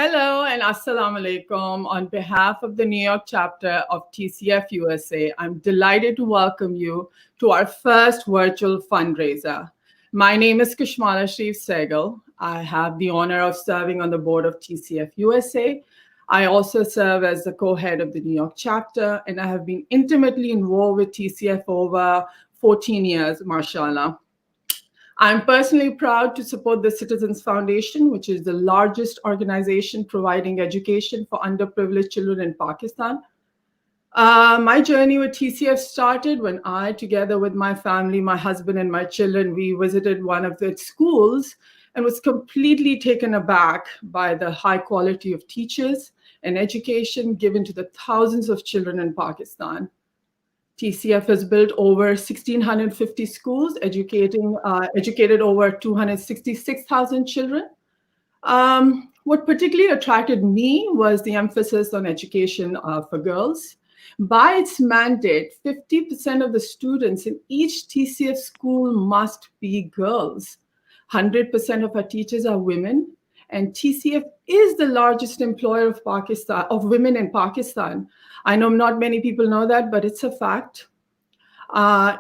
Hello and Assalamu alaikum. On behalf of the New York chapter of TCF USA, I'm delighted to welcome you to our first virtual fundraiser. My name is Kashmala Sharif Sehgal. I have the honor of serving on the board of TCF USA. I also serve as the co-head of the New York chapter, and I have been intimately involved with TCF for over 14 years, mashallah. I'm personally proud to support the Citizens Foundation, which is the largest organization providing education for underprivileged children in Pakistan. My journey with TCF started when I, together with my family, my husband and my children, we visited one of the schools and was completely taken aback by the high quality of teachers and education given to the thousands of children in Pakistan. TCF has built over 1,650 schools, educated over 266,000 children. What particularly attracted me was the emphasis on education for girls. By its mandate, 50% of the students in each TCF school must be girls. 100% of our teachers are women, and TCF is the largest employer of women in Pakistan. I know not many people know that, but it's a fact.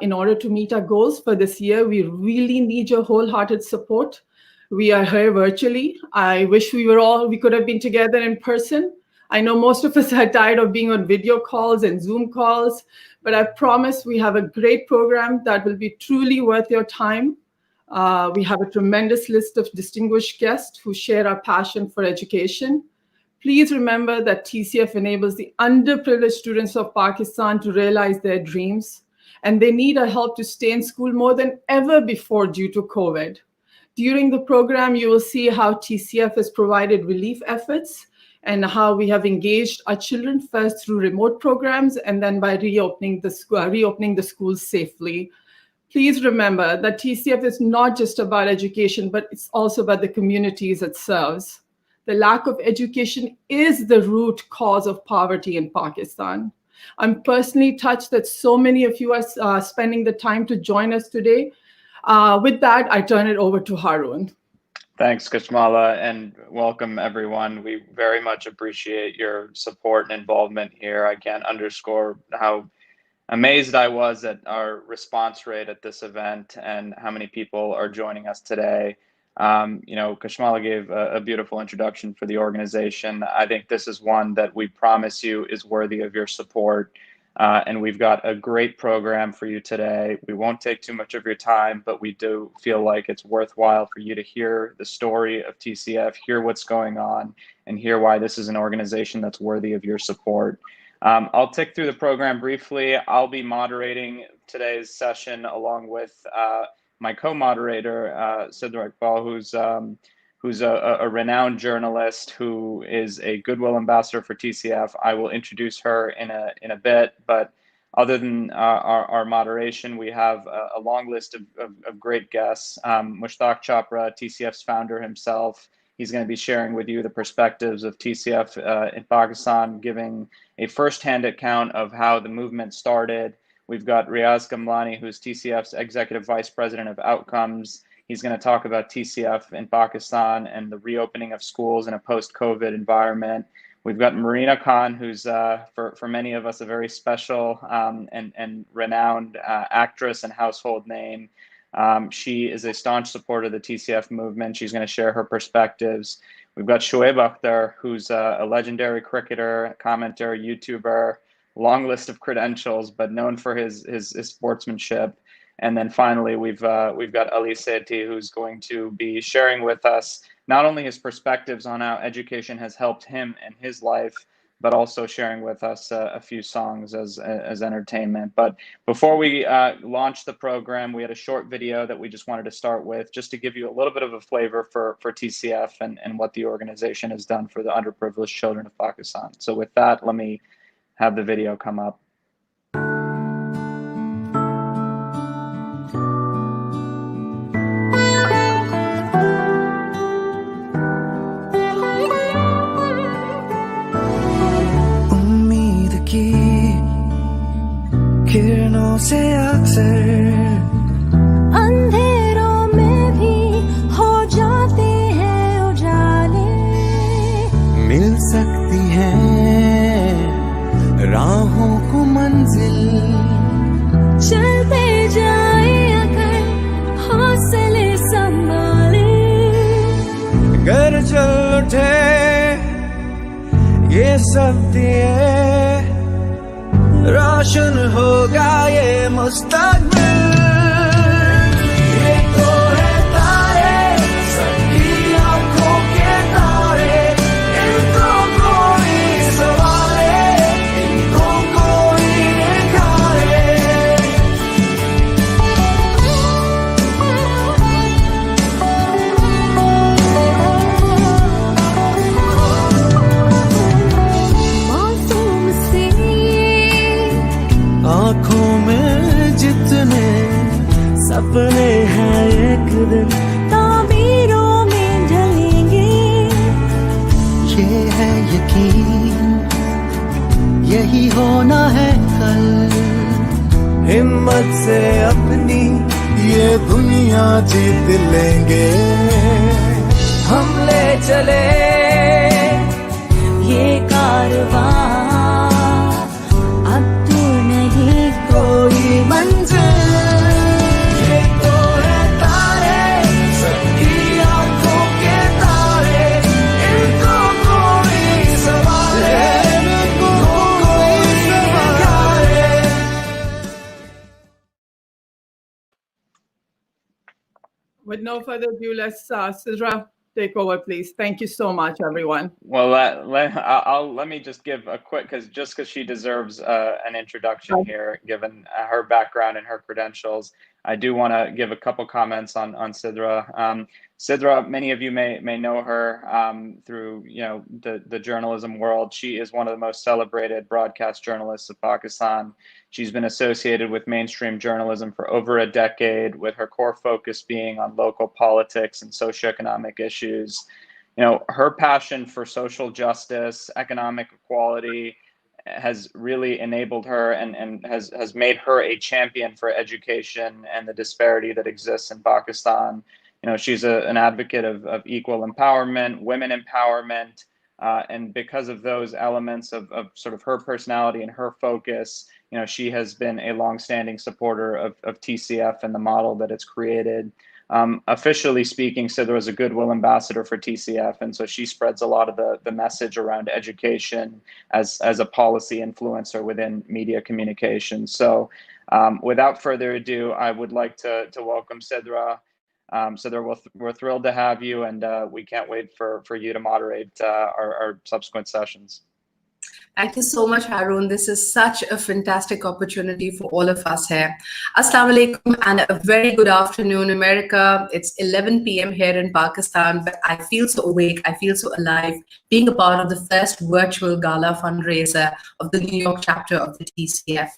In order to meet our goals for this year, we really need your wholehearted support. We are here virtually. I wish we could have been together in person. I know most of us are tired of being on video calls and Zoom calls, but I promise we have a great program that will be truly worth your time. We have a tremendous list of distinguished guests who share our passion for education. Please remember that TCF enables the underprivileged students of Pakistan to realize their dreams, and they need our help to stay in school more than ever before due to COVID. During the program, you will see how TCF has provided relief efforts and how we have engaged our children first through remote programs and then by reopening the schools safely. Please remember that TCF is not just about education, but it's also about the communities it serves. The lack of education is the root cause of poverty in Pakistan. I'm personally touched that so many of you are spending the time to join us today. With that, I turn it over to Harun. Thanks, Kashmala, and welcome everyone. We very much appreciate your support and involvement here. I can't underscore how amazed I was at our response rate at this event and how many people are joining us today. Kashmala gave a beautiful introduction for the organization. I think this is one that we promise you is worthy of your support. And we've got a great program for you today. We won't take too much of your time, but we do feel like it's worthwhile for you to hear the story of TCF, hear what's going on, and hear why this is an organization that's worthy of your support. I'll tick through the program briefly. I'll be moderating today's session along with my co-moderator, Sidra Iqbal, who's a renowned journalist who is a goodwill ambassador for TCF. I will introduce her in a bit, but other than our moderation, we have a long list of great guests. Mushtaq Chopra, TCF's founder himself, he's going to be sharing with you the perspectives of TCF in Pakistan, giving a firsthand account of how the movement started. We've got Riaz Kamlani, who's TCF's Executive Vice President of Outcomes. He's going to talk about TCF in Pakistan and the reopening of schools in a post-COVID environment. We've got Marina Khan, who's for many of us a very special and renowned actress and household name. She is a staunch supporter of the TCF movement. She's going to share her perspectives. We've got Shoaib Akhtar, who's a legendary cricketer, commentator, YouTuber, long list of credentials, but known for his sportsmanship. And then finally, we've got Ali Sethi, who's going to be sharing with us not only his perspectives on how education has helped him and his life, but also sharing with us a few songs as entertainment. But before we launch the program, we had a short video that we just wanted to start with, just to give you a little bit of a flavor for TCF and what the organization has done for the underprivileged children of Pakistan. So with that, let me have the video come up. किरणों से अक्सर अंधेरों में भी हो जाते हैं उजाले हैं राहों को मंजिल चलते जाए अगर हौसले संभाले घर चल उठे ये सब दिए रोशन होगा ये मुस्तकबिल ये तो है तारे सबकी आंखों के तारे इनको कोई सवाले इनको कोई निखारे मासूम से आँखों में जितने सपने हैं एक दिन ताबीरों में ढलेंगे ये है यकीन यही होना है कल हिम्मत से अपनी ये दुनिया जीत लेंगे हम ले चले ये कारवां अब तो नहीं कोई मंजिल ये तो है तारे सबकी आंखों के तारे इनको कोई सवाल है इनको कोई सवाल है With no further ado, let's Sidra take over, please. Thank you so much, everyone. Well, let me just give a quick, because she deserves an introduction here, given her background and her credentials. I do want to give a couple comments on Sidra. Sidra, many of you may know her through the journalism world. She is one of the most celebrated broadcast journalists of Pakistan. She's been associated with mainstream journalism for over a decade, with her core focus being on local politics and socioeconomic issues. Her passion for social justice, economic equality has really enabled her and has made her a champion for education and the disparity that exists in Pakistan. She's an advocate of equal empowerment, women empowerment, and because of those elements of sort of her personality and her focus, she has been a longstanding supporter of TCF and the model that it's created. Officially speaking, Sidra is a goodwill ambassador for TCF, and so she spreads a lot of the message around education as a policy influencer within media communication. So without further ado, I would like to welcome Sidra. Sidra, we're thrilled to have you, and we can't wait for you to moderate our subsequent sessions. Thank you so much, Harun. This is such a fantastic opportunity for all of us here. Assalamu alaikum and a very good afternoon, America. It's 11 p.m. here in Pakistan, but I feel so awake. I feel so alive being a part of the first virtual gala fundraiser of the New York chapter of the TCF.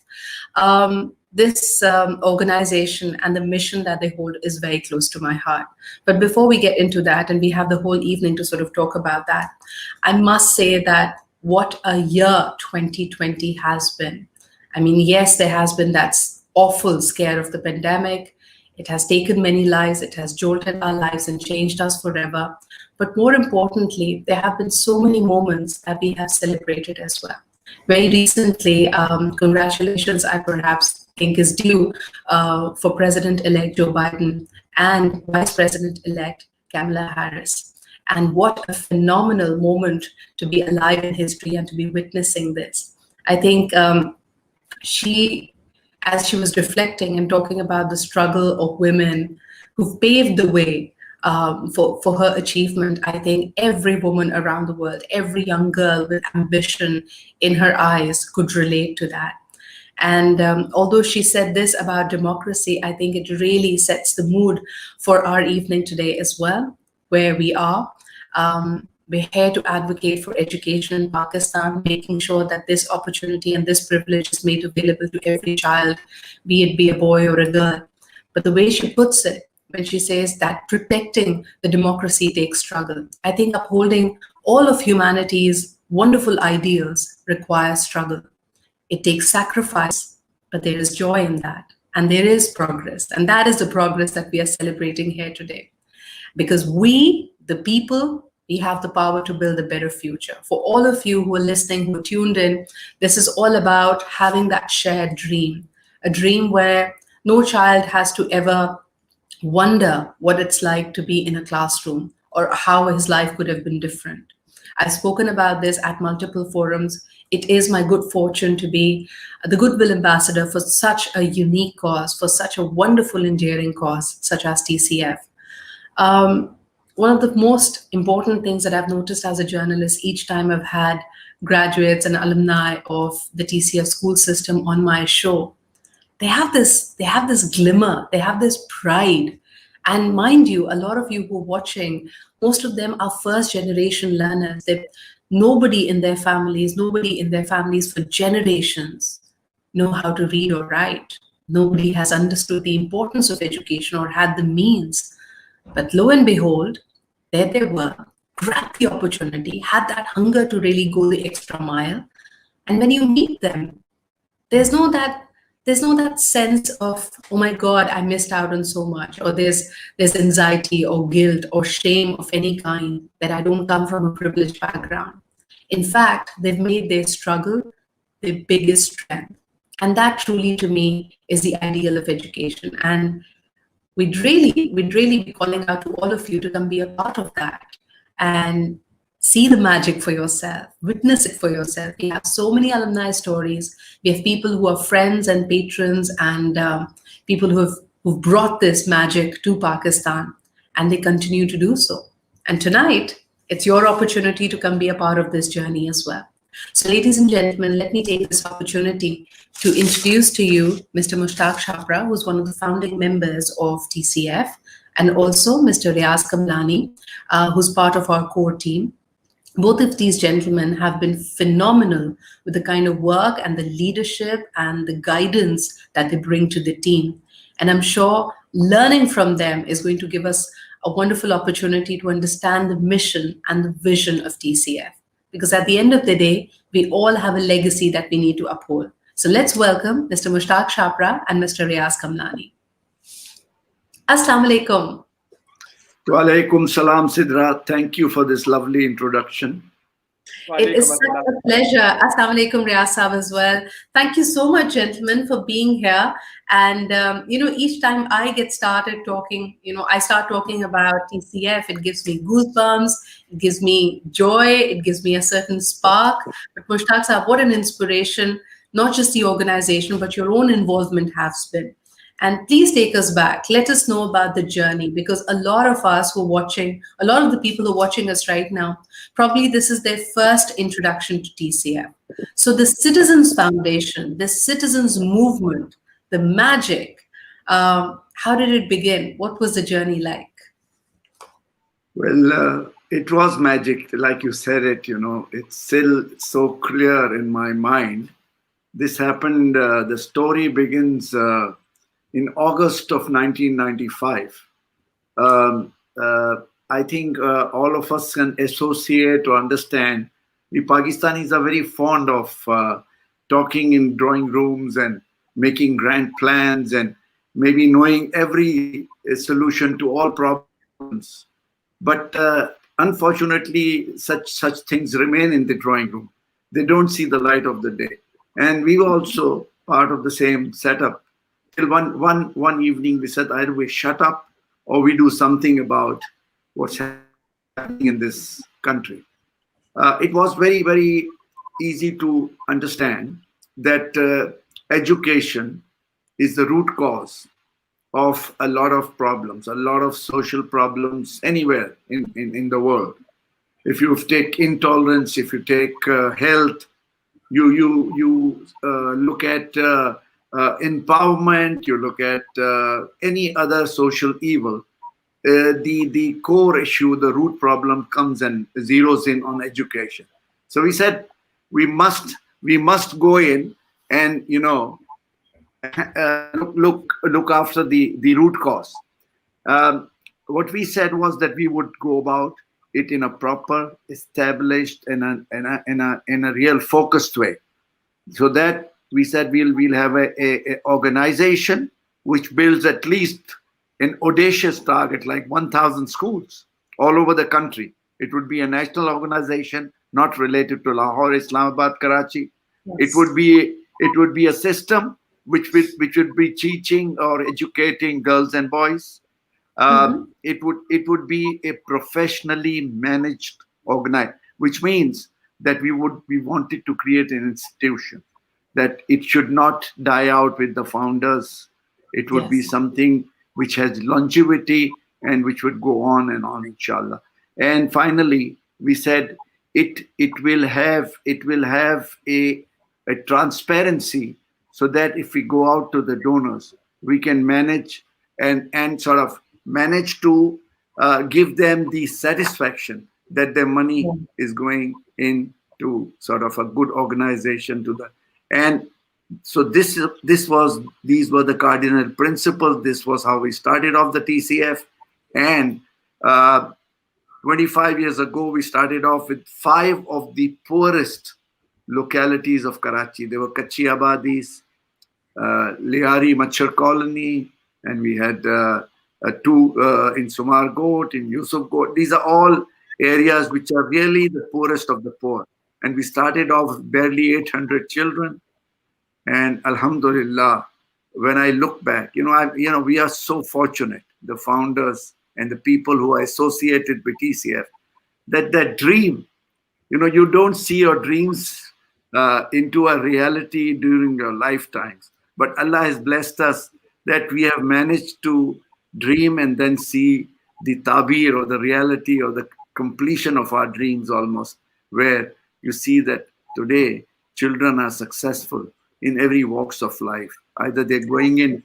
This organization and the mission that they hold is very close to my heart. But before we get into that, and we have the whole evening to sort of talk about that, I must say that what a year 2020 has been. I mean, yes, there has been that awful scare of the pandemic. It has taken many lives. It has jolted our lives and changed us forever. But more importantly, there have been so many moments that we have celebrated as well. Very recently, congratulations, I perhaps think is due for President-elect Joe Biden and Vice President-elect Kamala Harris. And what a phenomenal moment to be alive in history and to be witnessing this. I think she, as she was reflecting and talking about the struggle of women who've paved the way for her achievement, I think every woman around the world, every young girl with ambition in her eyes could relate to that. And although she said this about democracy, I think it really sets the mood for our evening today as well, where we are. We're here to advocate for education in Pakistan, making sure that this opportunity and this privilege is made available to every child, be it a boy or a girl. But the way she puts it, when she says that protecting the democracy takes struggle, I think upholding all of humanity's wonderful ideals requires struggle. It takes sacrifice, but there is joy in that. And there is progress. And that is the progress that we are celebrating here today. Because we, the people, we have the power to build a better future. For all of you who are listening, who are tuned in, this is all about having that shared dream, a dream where no child has to ever wonder what it's like to be in a classroom or how his life could have been different. I've spoken about this at multiple forums. It is my good fortune to be the Goodwill Ambassador for such a unique cause, for such a wonderful, endearing cause, such as TCF. One of the most important things that I've noticed as a journalist each time I've had graduates and alumni of the TCF school system on my show, they have this glimmer, they have this pride. And mind you, a lot of you who are watching, most of them are first generation learners. Nobody in their families for generations know how to read or write. Nobody has understood the importance of education or had the means. But lo and behold, there they were, grabbed the opportunity, had that hunger to really go the extra mile. And when you meet them, there's no that sense of, oh my God, I missed out on so much, or there's anxiety or guilt or shame of any kind that I don't come from a privileged background. In fact, they've made their struggle their biggest strength. And that truly, to me, is the ideal of education. And we'd really be calling out to all of you to come be a part of that and see the magic for yourself, witness it for yourself. We have so many alumni stories. We have people who are friends and patrons and people who've brought this magic to Pakistan, and they continue to do so. And tonight, it's your opportunity to come be a part of this journey as well. So ladies and gentlemen, let me take this opportunity to introduce to you Mr. Mushtaq Chhabra, who's one of the founding members of TCF, and also Mr. Riaz Kamlani, who's part of our core team. Both of these gentlemen have been phenomenal with the kind of work and the leadership and the guidance that they bring to the team. And I'm sure learning from them is going to give us a wonderful opportunity to understand the mission and the vision of TCF. Because at the end of the day, we all have a legacy that we need to uphold. So let's welcome Mr. Mushtaq Chhabra and Mr. Riaz Kamlani. Assalamu alaikum. Wa alaikum salam, Sidra. Thank you for this lovely introduction. It is such a pleasure. Assalamu alaikum, Riaz Saab, as well. Thank you so much, gentlemen, for being here. And, each time I get started talking, I start talking about TCF, it gives me goosebumps, it gives me joy, it gives me a certain spark. But Mushtaq Saab, what an inspiration, not just the organization, but your own involvement has been. And please take us back. Let us know about the journey, because a lot of us who are watching, a lot of the people who are watching us right now, probably this is their first introduction to TCF. So the Citizens Foundation, the Citizens Movement, the magic, how did it begin? What was the journey like? Well, it was magic. Like you said it, it's still so clear in my mind. This happened, the story begins in August of 1995. I think all of us can associate or understand the Pakistanis are very fond of talking in drawing rooms and making grand plans and maybe knowing every solution to all problems. But unfortunately, such things remain in the drawing room. They don't see the light of the day. And we were also part of the same setup. Till one evening we said, either we shut up or we do something about what's happening in this country. It was very, very easy to understand that education is the root cause of a lot of problems, a lot of social problems anywhere in the world. If you take intolerance, if you take health, you look at empowerment, you look at any other social evil, the core issue, the root problem comes and zeroes in on education. So we said we must go in and look after the root cause. What we said was that we would go about it in a proper, established, and in a real focused way. So that we said we'll have a organization which builds at least an audacious target like 1,000 schools all over the country. It would be a national organization, not related to Lahore, Islamabad, Karachi. Yes. It would be a system which would be teaching or educating girls and boys. It would be a professionally managed organize, which means that we wanted to create an institution that it should not die out with the founders. It would be Yes. something which has longevity and which would go on and on, inshallah. And finally, we said it will have a transparency, so that if we go out to the donors, we can manage and sort of manage to give them the satisfaction that their money is going into sort of a good organization to the. And so these were the cardinal principles. This was how we started off the TCF. And 25 years ago, we started off with 5 of the poorest localities of Karachi. They were Kachi Abadis, Liari Machar Colony, and we had 2 in Sumar Got, in Yusuf Got. These are all areas which are really the poorest of the poor. And we started off with barely 800 children. And Alhamdulillah, when I look back, we are so fortunate, the founders and the people who are associated with TCF, that dream, you don't see your dreams into a reality during your lifetimes. But Allah has blessed us that we have managed to dream and then see the tabir, or the reality, or the completion of our dreams almost, where you see that today children are successful in every walks of life. Either they're going into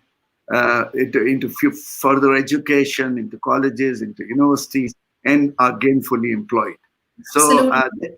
further education, into colleges, into universities, and are gainfully employed. So Absolutely.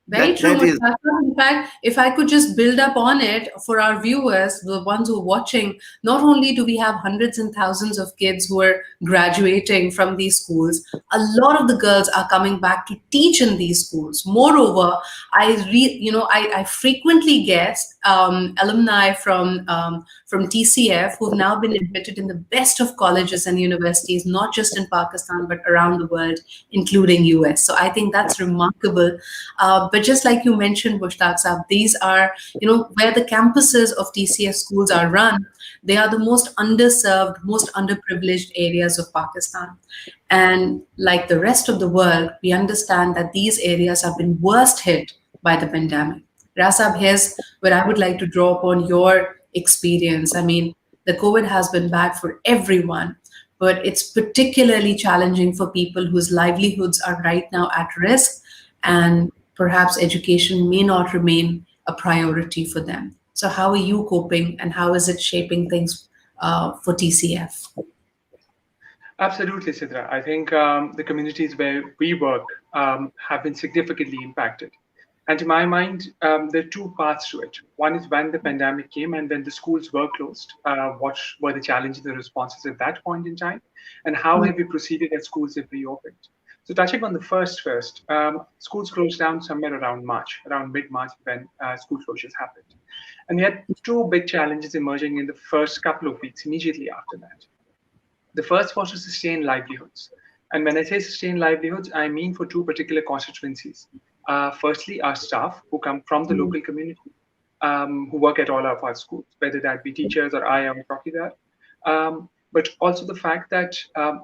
Very true, that is. Mustafa. In fact, if I could just build up on it for our viewers, the ones who are watching, not only do we have hundreds and thousands of kids who are graduating from these schools, a lot of the girls are coming back to teach in these schools. Moreover, I frequently guest alumni from TCF who have now been admitted in the best of colleges and universities, not just in Pakistan but around the world, including US. So I think that's remarkable. But just like you mentioned, Mushtaq Saab, these are, where the campuses of TCF schools are run, they are the most underserved, most underprivileged areas of Pakistan. And like the rest of the world, we understand that these areas have been worst hit by the pandemic. Rasab, here's where I would like to draw upon your experience. I mean, the COVID has been bad for everyone, but it's particularly challenging for people whose livelihoods are right now at risk, and perhaps education may not remain a priority for them. So how are you coping, and how is it shaping things for TCF? Absolutely, Sidra. I think the communities where we work have been significantly impacted. And to my mind, there are 2 parts to it. One is when the pandemic came and when the schools were closed, what were the challenges and responses at that point in time, and how have we proceeded as schools have reopened. So touching on the first, schools closed down somewhere around mid-March when school closures happened. And we had 2 big challenges emerging in the first couple of weeks immediately after that. The first was to sustain livelihoods. And when I say sustain livelihoods, I mean for 2 particular constituencies. Firstly, our staff who come from the local community, who work at all of our schools, whether that be teachers or I am talking about. But also the fact that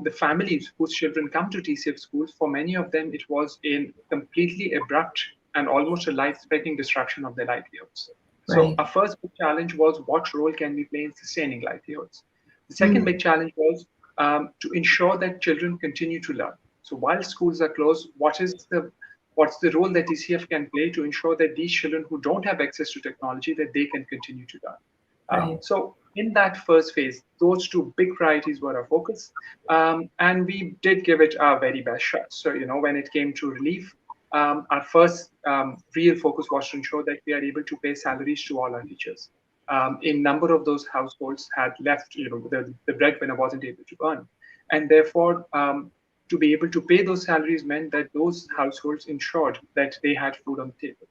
the families whose children come to TCF schools, for many of them, it was a completely abrupt and almost a life-threatening disruption of their livelihoods. Right. So our first big challenge was, what role can we play in sustaining livelihoods? The second big challenge was to ensure that children continue to learn. So while schools are closed, what's the role that TCF can play to ensure that these children who don't have access to technology, that they can continue to learn? Right. So in that first phase, those 2 big priorities were our focus, and we did give it our very best shot. So, when it came to relief, our first real focus was to ensure that we are able to pay salaries to all our teachers. A number of those households had left, the breadwinner wasn't able to earn. And therefore, to be able to pay those salaries meant that those households ensured that they had food on the table.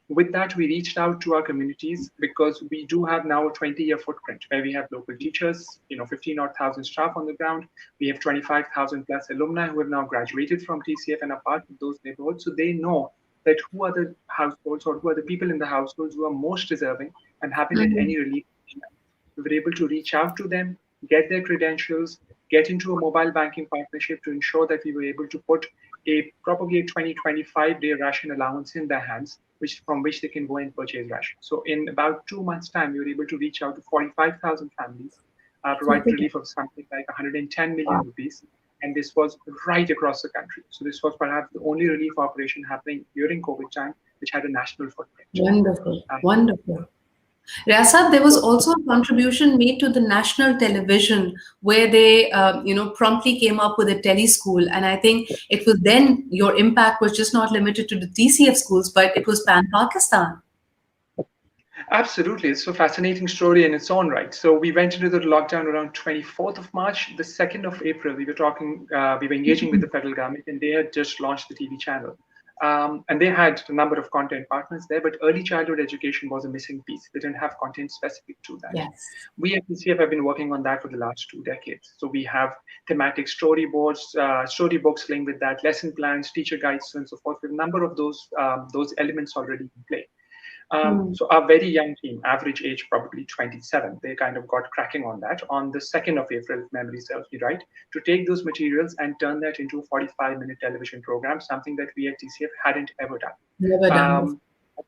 With that, we reached out to our communities because we do have now a 20-year footprint where we have local teachers, 15 odd thousand staff on the ground. We have 25,000 plus alumni who have now graduated from TCF and are part of those neighborhoods. So they know that who are the households or who are the people in the households who are most deserving and haven't had any relief. We were able to reach out to them, get their credentials, get into a mobile banking partnership to ensure that we were able to put probably a 20-25-day ration allowance in their hands, from which they can go and purchase ration. So in about 2 months' time, we were able to reach out to 45,000 families, provide relief of something like 110 million rupees. And this was right across the country. So this was perhaps the only relief operation happening during COVID time, which had a national footprint. Wonderful, wonderful. Riasat, there was also a contribution made to the national television where they, promptly came up with a tele-school. And I think it was then your impact was just not limited to the TCF schools, but it was pan-Pakistan. Absolutely. It's a fascinating story in its own right. So we went into the lockdown around 24th of March. The 2nd of April, we were engaging with the federal government, and they had just launched the TV channel. And they had a number of content partners there, but early childhood education was a missing piece. They didn't have content specific to that. Yes. We at TCF have been working on that for the last 2 decades. So we have thematic storyboards, storybooks linked with that, lesson plans, teacher guides, and so forth, with a number of those elements already in play. So our very young team, average age probably 27, they kind of got cracking on that on the 2nd of April, if memory serves me right, to take those materials and turn that into a 45-minute television program, something that we at TCF hadn't ever done. Never done.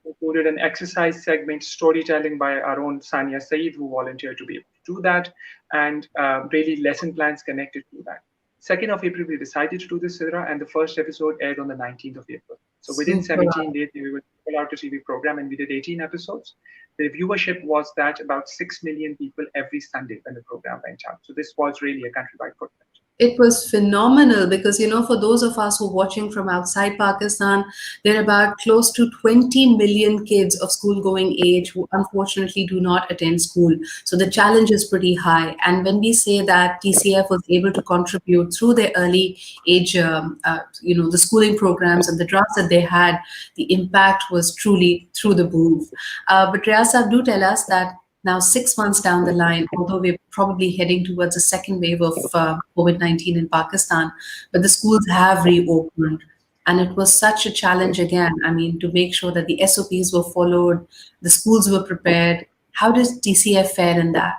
Included an exercise segment, storytelling by our own Sania Saeed, who volunteered to be able to do that, and really lesson plans connected to that. 2nd of April, we decided to do this, Sidra, and the first episode aired on the 19th of April. So within 17 days, we were pull out a TV program, and we did 18 episodes. The viewership was that about 6 million people every Sunday when the program went out. So this was really a countrywide footprint. It was phenomenal because, for those of us who are watching from outside Pakistan, there are about close to 20 million kids of school-going age who unfortunately do not attend school. So the challenge is pretty high. And when we say that TCF was able to contribute through their early age, the schooling programs and the drafts that they had, the impact was truly through the roof. But Riasat, do tell us that now 6 months down the line, although we're probably heading towards a second wave of COVID-19 in Pakistan, but the schools have reopened. And it was such a challenge again, to make sure that the SOPs were followed, the schools were prepared. How does TCF fare in that?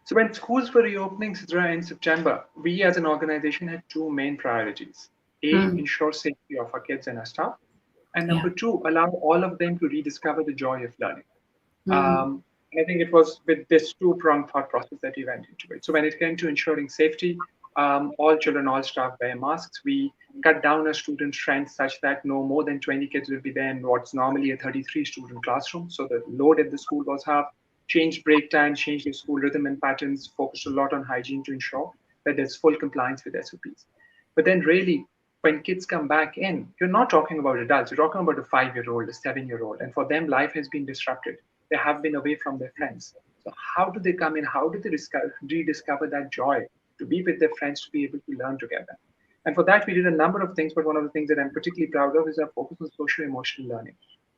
So when schools were reopening, Sidra, in September, we as an organization had 2 main priorities. A, ensure safety of our kids and our staff. And number 2, allow all of them to rediscover the joy of learning. And I think it was with this 2-pronged thought process that we went into it. So when it came to ensuring safety, all children, all staff wear masks. We cut down our student strength such that no more than 20 kids will be there in what's normally a 33-student classroom. So the load at the school was half. Changed break times, changed the school rhythm and patterns, focused a lot on hygiene to ensure that there's full compliance with SOPs. But then really, when kids come back in, you're not talking about adults, you're talking about a 5-year-old, a 7-year-old, and for them, life has been disrupted. They have been away from their friends. So how do they come in? How do they rediscover that joy to be with their friends, to be able to learn together? And for that, we did a number of things, but one of the things that I'm particularly proud of is our focus on social-emotional learning.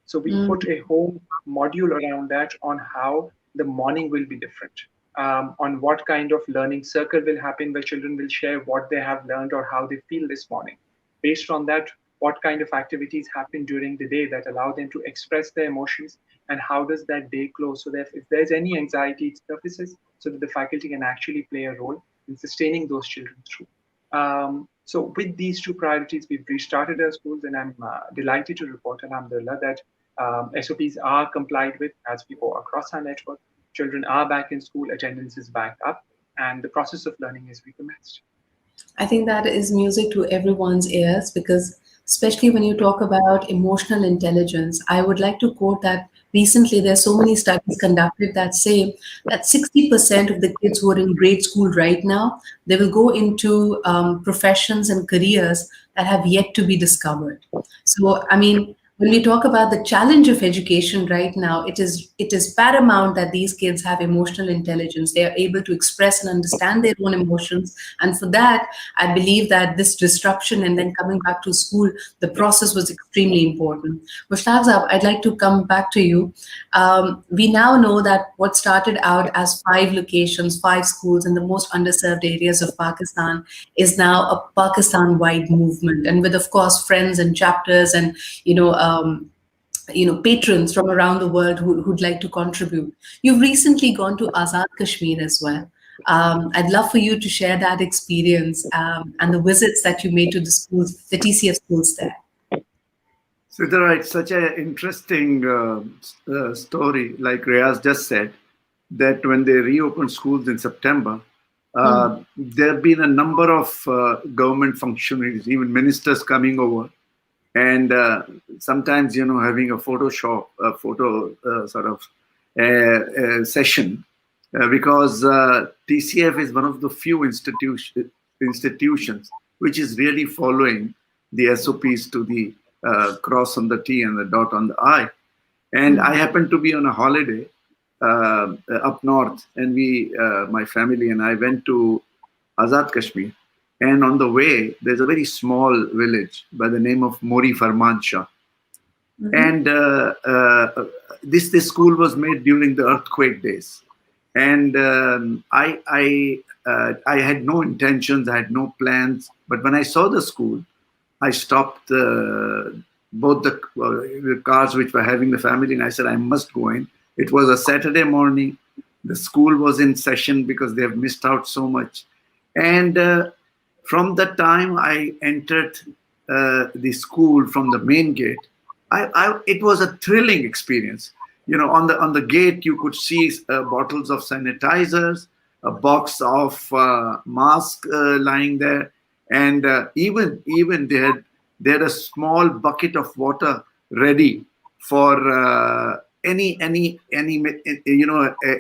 So we put a whole module around that on how the morning will be different, on what kind of learning circle will happen where children will share what they have learned or how they feel this morning. Based on that, what kind of activities happen during the day that allow them to express their emotions, and how does that day close so that if there's any anxiety, it surfaces so that the faculty can actually play a role in sustaining those children through. So with these 2 priorities, we've restarted our schools, and I'm delighted to report, alhamdulillah, that SOPs are complied with as we go across our network. Children are back in school, attendance is back up, and the process of learning is recommenced. I think that is music to everyone's ears because especially when you talk about emotional intelligence, I would like to quote that recently there's so many studies conducted that say that 60% of the kids who are in grade school right now, they will go into professions and careers that have yet to be discovered. So, when we talk about the challenge of education right now, it is paramount that these kids have emotional intelligence. They are able to express and understand their own emotions, and for that, I believe that this disruption and then coming back to school, the process was extremely important. Mushtaq Saab, I'd like to come back to you. We now know that what started out as 5 locations, 5 schools in the most underserved areas of Pakistan is now a Pakistan-wide movement, and with, of course, friends and chapters and you know. Patrons from around the world who'd like to contribute. You've recently gone to Azad Kashmir as well. I'd love for you to share that experience and the visits that you made to the schools, the TCF schools there. So there is such an interesting story, like Riyaz just said, that when they reopened schools in September, there have been a number of government functionaries, even ministers coming over, and sometimes, having a photo session, because TCF is one of the few institutions which is really following the SOPs to the cross on the T and the dot on the I. And I happened to be on a holiday up north, and my family and I went to Azad Kashmir. And on the way, there's a very small village by the name of Mori Farman Shah. And this school was made during the earthquake days. And I had no intentions, I had no plans. But when I saw the school, I stopped both the cars which were having the family, and I said, I must go in. It was a Saturday morning. The school was in session because they have missed out so much. And from the time I entered the school from the main gate, it was a thrilling experience. On the gate, you could see bottles of sanitizers, a box of masks lying there, and even they had a small bucket of water ready for any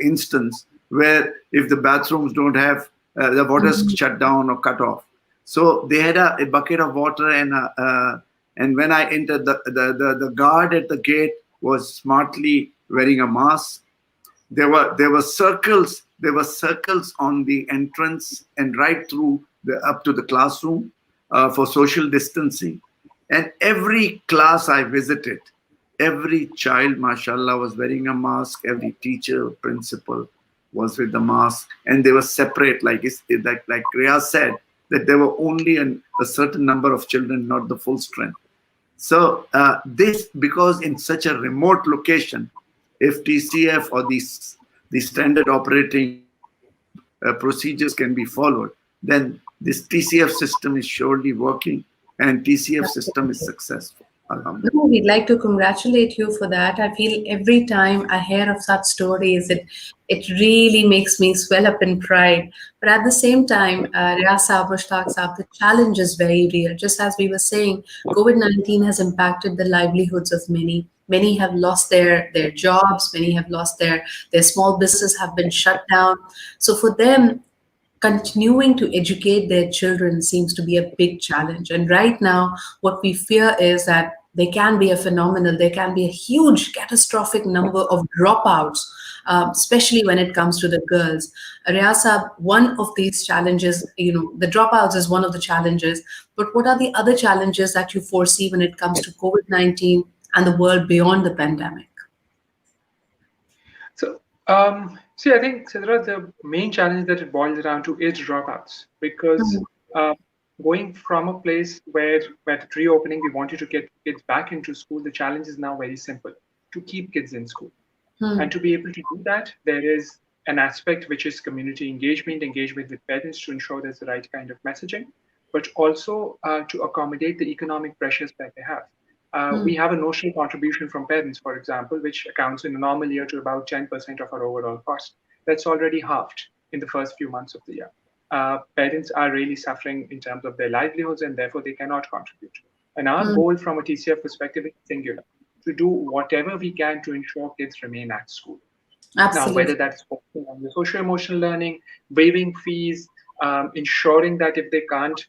instance where if the bathrooms don't have the water's shut down or cut off. So they had a bucket of water, and when I entered, the guard at the gate was smartly wearing a mask. There were circles on the entrance and right through up to the classroom for social distancing. And every class I visited, every child, mashallah, was wearing a mask. Every teacher, principal was with the mask, and they were separate, like Riyaz said, that there were only a certain number of children, not the full strength. So because in such a remote location, if TCF or the standard operating procedures can be followed, then this TCF system is surely working, and TCF system is successful. No, we'd like to congratulate you for that. I feel every time I hear of such stories, it really makes me swell up in pride. But at the same time, Riyaz Saab, Mushtaq Saab, the challenge is very real. Just as we were saying, COVID-19 has impacted the livelihoods of many. Many have lost their jobs. Many have lost their small businesses have been shut down. So for them, continuing to educate their children seems to be a big challenge. And right now, what we fear is that there can be a huge catastrophic number of dropouts, especially when it comes to the girls. Riyaz Saab, one of these challenges, the dropouts is one of the challenges, but what are the other challenges that you foresee when it comes to COVID-19 and the world beyond the pandemic? So, see, I think, Sidra, the main challenge that it boils down to is dropouts, because going from a place where at reopening we wanted to get kids back into school, the challenge is now very simple: to keep kids in school. And to be able to do that, there is an aspect which is community engagement with parents to ensure there's the right kind of messaging, but also to accommodate the economic pressures that they have. We have a notional contribution from parents, for example, which accounts in a normal year to about 10% of our overall cost. That's already halved in the first few months of the year. Parents are really suffering in terms of their livelihoods, and therefore they cannot contribute. And our goal from a TCF perspective is singular: to do whatever we can to ensure kids remain at school. Absolutely. Now, whether that's focusing on the social emotional learning, waiving fees, ensuring that if they can't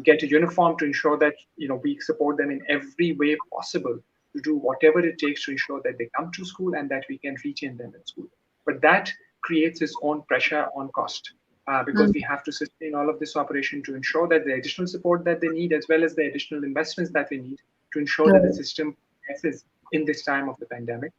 get a uniform, to ensure that we support them in every way possible to do whatever it takes to ensure that they come to school and that we can retain them in school. But that creates its own pressure on cost because we have to sustain all of this operation to ensure that the additional support that they need, as well as the additional investments that we need to ensure that the system is in this time of the pandemic.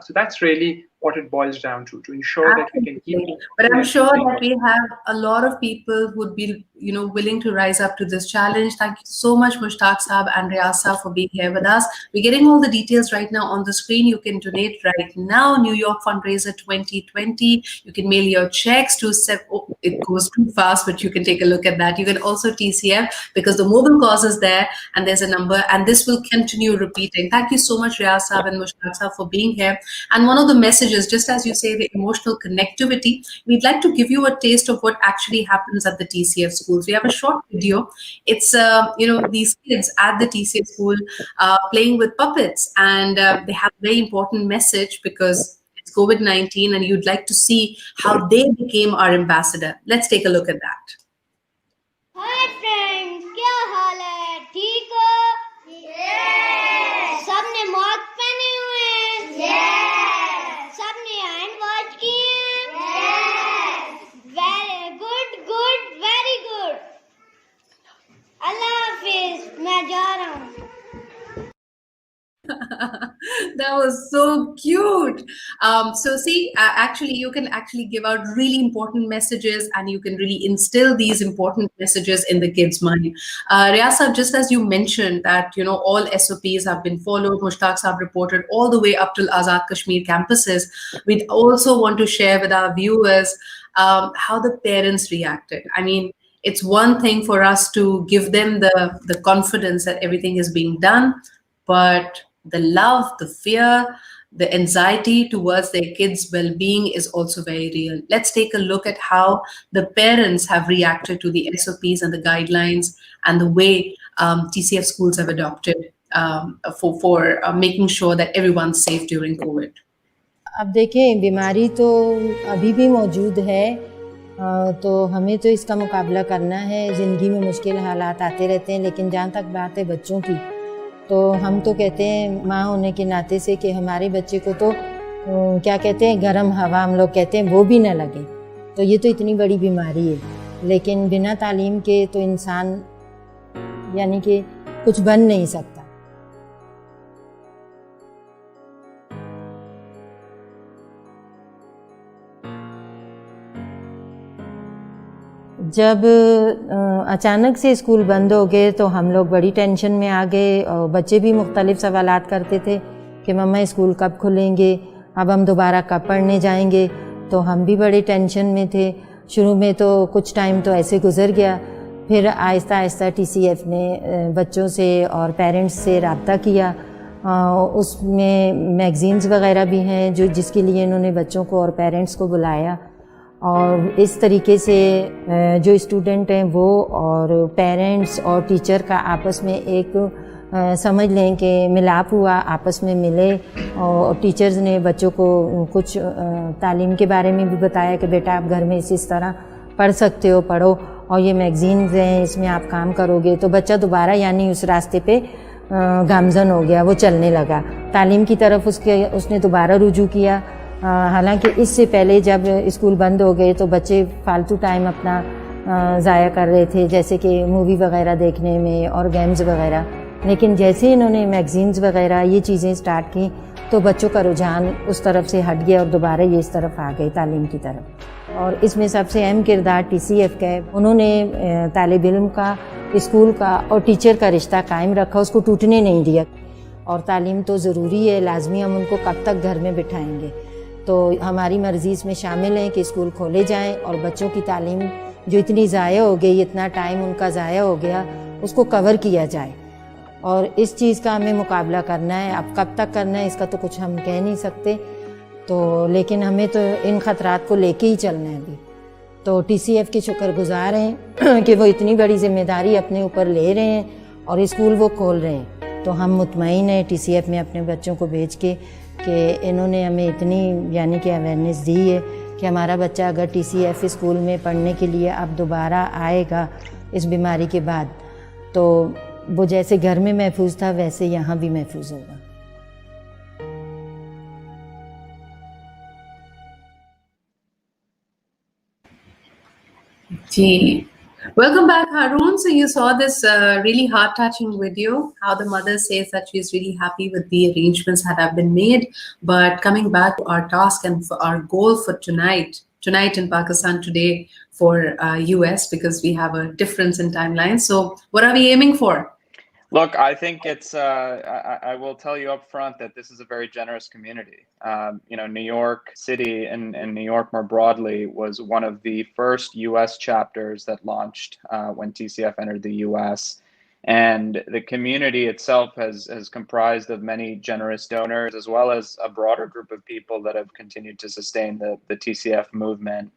So that's really what it boils down to ensure that we can keep. But I'm sure that we have a lot of people who would be, willing to rise up to this challenge. Thank you so much, Mushtaq Saab and Riyaz Saab, for being here with us. We're getting all the details right now on the screen. You can donate right now. New York Fundraiser 2020. You can mail your checks to it goes too fast, but you can take a look at that. You can also TCF because the mobile cause is there and there's a number, and this will continue repeating. Thank you so much, Riyaz Saab and Mushtaq Saab, for being here. And one of the messages, just as you say, the emotional connectivity, we'd like to give you a taste of what actually happens at the TCF schools. We have a short video. It's, these kids at the TCF school playing with puppets, and they have a very important message because it's COVID-19 and you'd like to see how they became our ambassador. Let's take a look at that. Hi friends, क्या हाल है? ठीक हो? Yes. सबने mask पहने हुए हैं? Yes. सबने hand wash किए हैं? Yes. Very good, good, very good. अल्लाह हाफिज, मैं जा रहा हूँ. That was so cute. So see, actually, you can actually give out really important messages, and you can really instill these important messages in the kids' mind. Riyaz Saab, just as you mentioned that, all SOPs have been followed, Mushtaq Saab reported all the way up till Azad Kashmir campuses. We'd also want to share with our viewers how the parents reacted. I mean, it's one thing for us to give them the confidence that everything is being done, but the love, the fear, the anxiety towards their kids' well-being is also very real. Let's take a look at how the parents have reacted to the SOPs and the guidelines and the way TCF schools have adopted for making sure that everyone's safe during COVID. अब देखें, बीमारी तो अभी भी मौजूद है, तो हमें तो इसका मुकाबला करना है. ज़िंदगी में मुश्किल हालात आते रहते हैं, लेकिन जहाँ तक बात है बच्चों की, तो हम तो कहते हैं माँ होने के नाते से कि हमारे बच्चे को तो क्या कहते हैं, गर्म हवा हम लोग कहते हैं, वो भी ना लगे. तो ये तो इतनी बड़ी बीमारी है, लेकिन बिना तालीम के तो इंसान यानी कि कुछ बन नहीं सकता. जब अचानक से स्कूल बंद हो गए तो हम लोग बड़ी टेंशन में आ गए, और बच्चे भी मुख्तलिफ सवालात करते थे कि मम्मा स्कूल कब खुलेंगे, अब हम दोबारा कब पढ़ने जाएंगे. तो हम भी बड़े टेंशन में थे. शुरू में तो कुछ टाइम तो ऐसे गुज़र गया, फिर आहिस्ता आहिस्ता TCF ने बच्चों से और पेरेंट्स से रब्ता किया. उसमें मैगज़ीन्स वग़ैरह भी हैं जिसके लिए इन्होंने बच्चों को और पेरेंट्स को बुलाया, और इस तरीके से जो स्टूडेंट हैं वो और पेरेंट्स और टीचर का आपस में एक समझ लें कि मिलाप हुआ, आपस में मिले, और टीचर्स ने बच्चों को कुछ तालीम के बारे में भी बताया कि बेटा आप घर में इस तरह पढ़ सकते हो, पढ़ो, और ये मैगज़ीन्स हैं इसमें आप काम करोगे. तो बच्चा दोबारा यानी उस रास्ते पे गामज़न हो गया, वो चलने लगा, तालीम की तरफ उसने दोबारा रुजू किया. हालांकि इससे पहले जब स्कूल बंद हो गए तो बच्चे फालतू टाइम अपना ज़ाया कर रहे थे, जैसे कि मूवी वगैरह देखने में और गेम्स वगैरह. लेकिन जैसे इन्होंने मैगज़ीन्स वगैरह ये चीज़ें स्टार्ट की तो बच्चों का रुझान उस तरफ से हट गया और दोबारा ये इस तरफ आ गए, तालीम की तरफ. और इसमें सबसे अहम किरदार TCF का है. उन्होंने तालिब इल्म का, स्कूल का और टीचर का रिश्ता कायम रखा, उसको टूटने नहीं दिया. और तालीम तो ज़रूरी है, लाजमी. हम उनको कब तक घर में बिठाएंगे? तो हमारी मर्ज़ी इसमें शामिल है कि स्कूल खोले जाएं और बच्चों की तालीम जो इतनी ज़ाया हो गई, इतना टाइम उनका ज़ाया हो गया, उसको कवर किया जाए. और इस चीज़ का हमें मुकाबला करना है. अब कब तक करना है इसका तो कुछ हम कह नहीं सकते, तो लेकिन हमें तो इन ख़तरात को लेके ही चलना है अभी. तो TCF के शुक्रगुज़ार हैं कि वो इतनी बड़ी ज़िम्मेदारी अपने ऊपर ले रहे हैं और स्कूल वो खोल रहे हैं. तो हम मुतमईन हैं TCF में अपने बच्चों को भेज के कि इन्होंने हमें इतनी यानी कि अवेयरनेस दी है कि हमारा बच्चा अगर TCF स्कूल में पढ़ने के लिए अब दोबारा आएगा इस बीमारी के बाद, तो वो जैसे घर में महफूज था वैसे यहाँ भी महफूज होगा. Gee. Welcome back, Harun. So you saw this really heart-touching video, how the mother says that she's really happy with the arrangements that have been made. But coming back to our task and for our goal for tonight in Pakistan, today for US, because we have a difference in timeline. So what are we aiming for? Look, I think it's, I will tell you up front that this is a very generous community. You know, New York City and New York more broadly was one of the first US chapters that launched when TCF entered the US. And the community itself has comprised of many generous donors, as well as a broader group of people that have continued to sustain the TCF movement.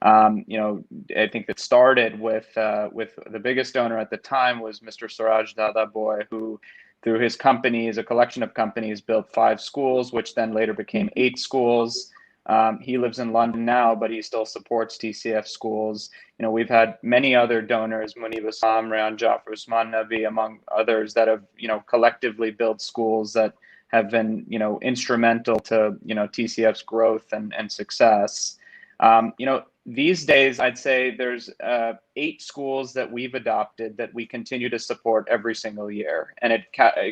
You know, I think it started with the biggest donor at the time was Mr. Suraj Dadaboy, who through his companies, a collection of companies, built 5 schools, which then later became 8 schools. He lives in London now, but he still supports TCF schools. You know, we've had many other donors, Munib Assam, Rayan Jafar, Usman Nabi, among others, that have, you know, collectively built schools that have been, you know, instrumental to, you know, TCF's growth and success. You know, these days, I'd say there's 8 schools that we've adopted that we continue to support every single year. And it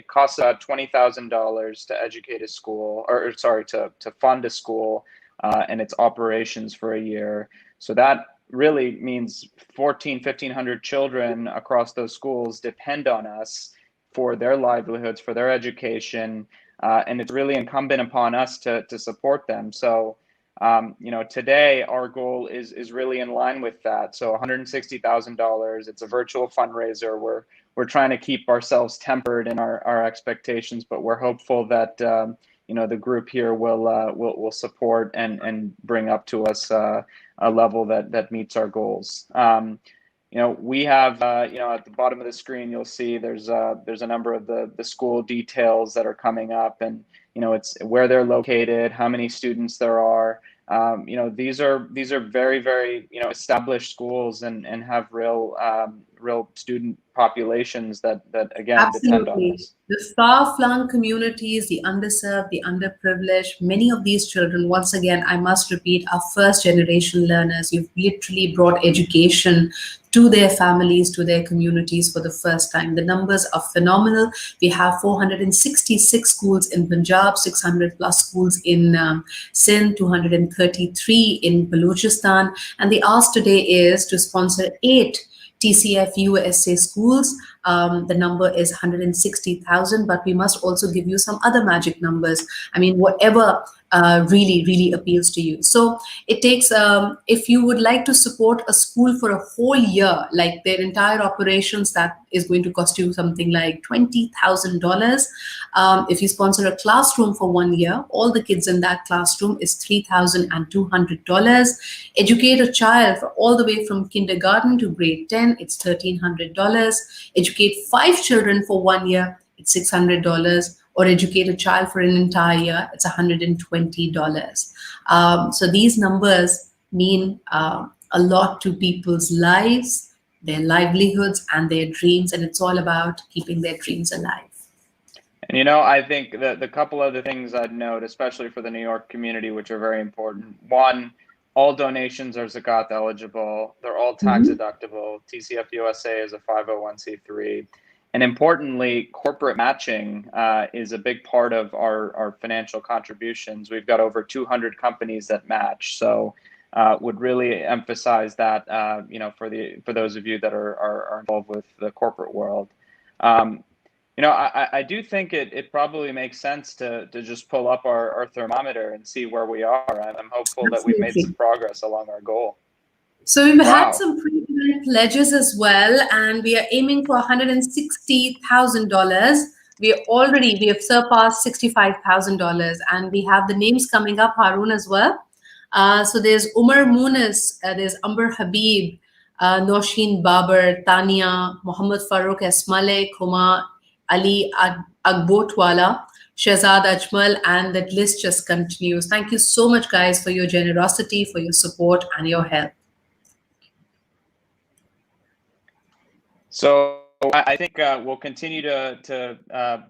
costs about $20,000 to educate a school, or sorry, to fund a school and its operations for a year. So that really means 1,500 children across those schools depend on us for their livelihoods, for their education. And it's really incumbent upon us to support them. So you know, today our goal is really in line with that. So $160,000. It's a virtual fundraiser. We're trying to keep ourselves tempered in our expectations, but we're hopeful that you know, the group here will support and bring up to us a level that meets our goals. You know, we have you know, at the bottom of the screen you'll see there's a number of the school details that are coming up, and you know, it's where they're located, how many students there are. You know, these are very, very, you know, established schools and have real student populations that again depend on us. The far-flung communities, the underserved, the underprivileged, many of these children, once again, I must repeat, are first-generation learners. You've literally brought education to their families, to their communities for the first time. The numbers are phenomenal. We have 466 schools in Punjab, 600 plus schools in Sindh, 233 in Balochistan. And the ask today is to sponsor 8 TCF USA schools. The number is 160,000, but we must also give you some other magic numbers. I mean, whatever really, really appeals to you. So it takes, if you would like to support a school for a whole year, like their entire operations, that is going to cost you something like $20,000. If you sponsor a classroom for 1 year, all the kids in that classroom is $3,200. Educate a child for all the way from kindergarten to grade 10, it's $1,300. Educate 5 children for 1 year, it's $600. Or educate a child for an entire year, it's $120. So these numbers mean a lot to people's lives, their livelihoods, and their dreams, and it's all about keeping their dreams alive. And you know, I think that the couple other things I'd note, especially for the New York community, which are very important. One, all donations are zakat eligible. They're all tax deductible. TCF USA is a 501c3. And importantly, corporate matching is a big part of our financial contributions. We've got over 200 companies that match. So would really emphasize that, you know, for those of you that are involved with the corporate world. You know, I do think it probably makes sense to just pull up our thermometer and see where we are. I'm hopeful that we've made some progress along our goal. So we've had some pre-event pledges as well, and we are aiming for $160,000. We have surpassed $65,000, and we have the names coming up, Harun, as well. So there's Umar Munis, there's Amber Habib, Noshin Babar, Tania, Muhammad Farooq Esmale, Kuma, Ali Agbotwala, Shahzad Ajmal, and that list just continues. Thank you so much, guys, for your generosity, for your support, and your help. So I think we'll continue to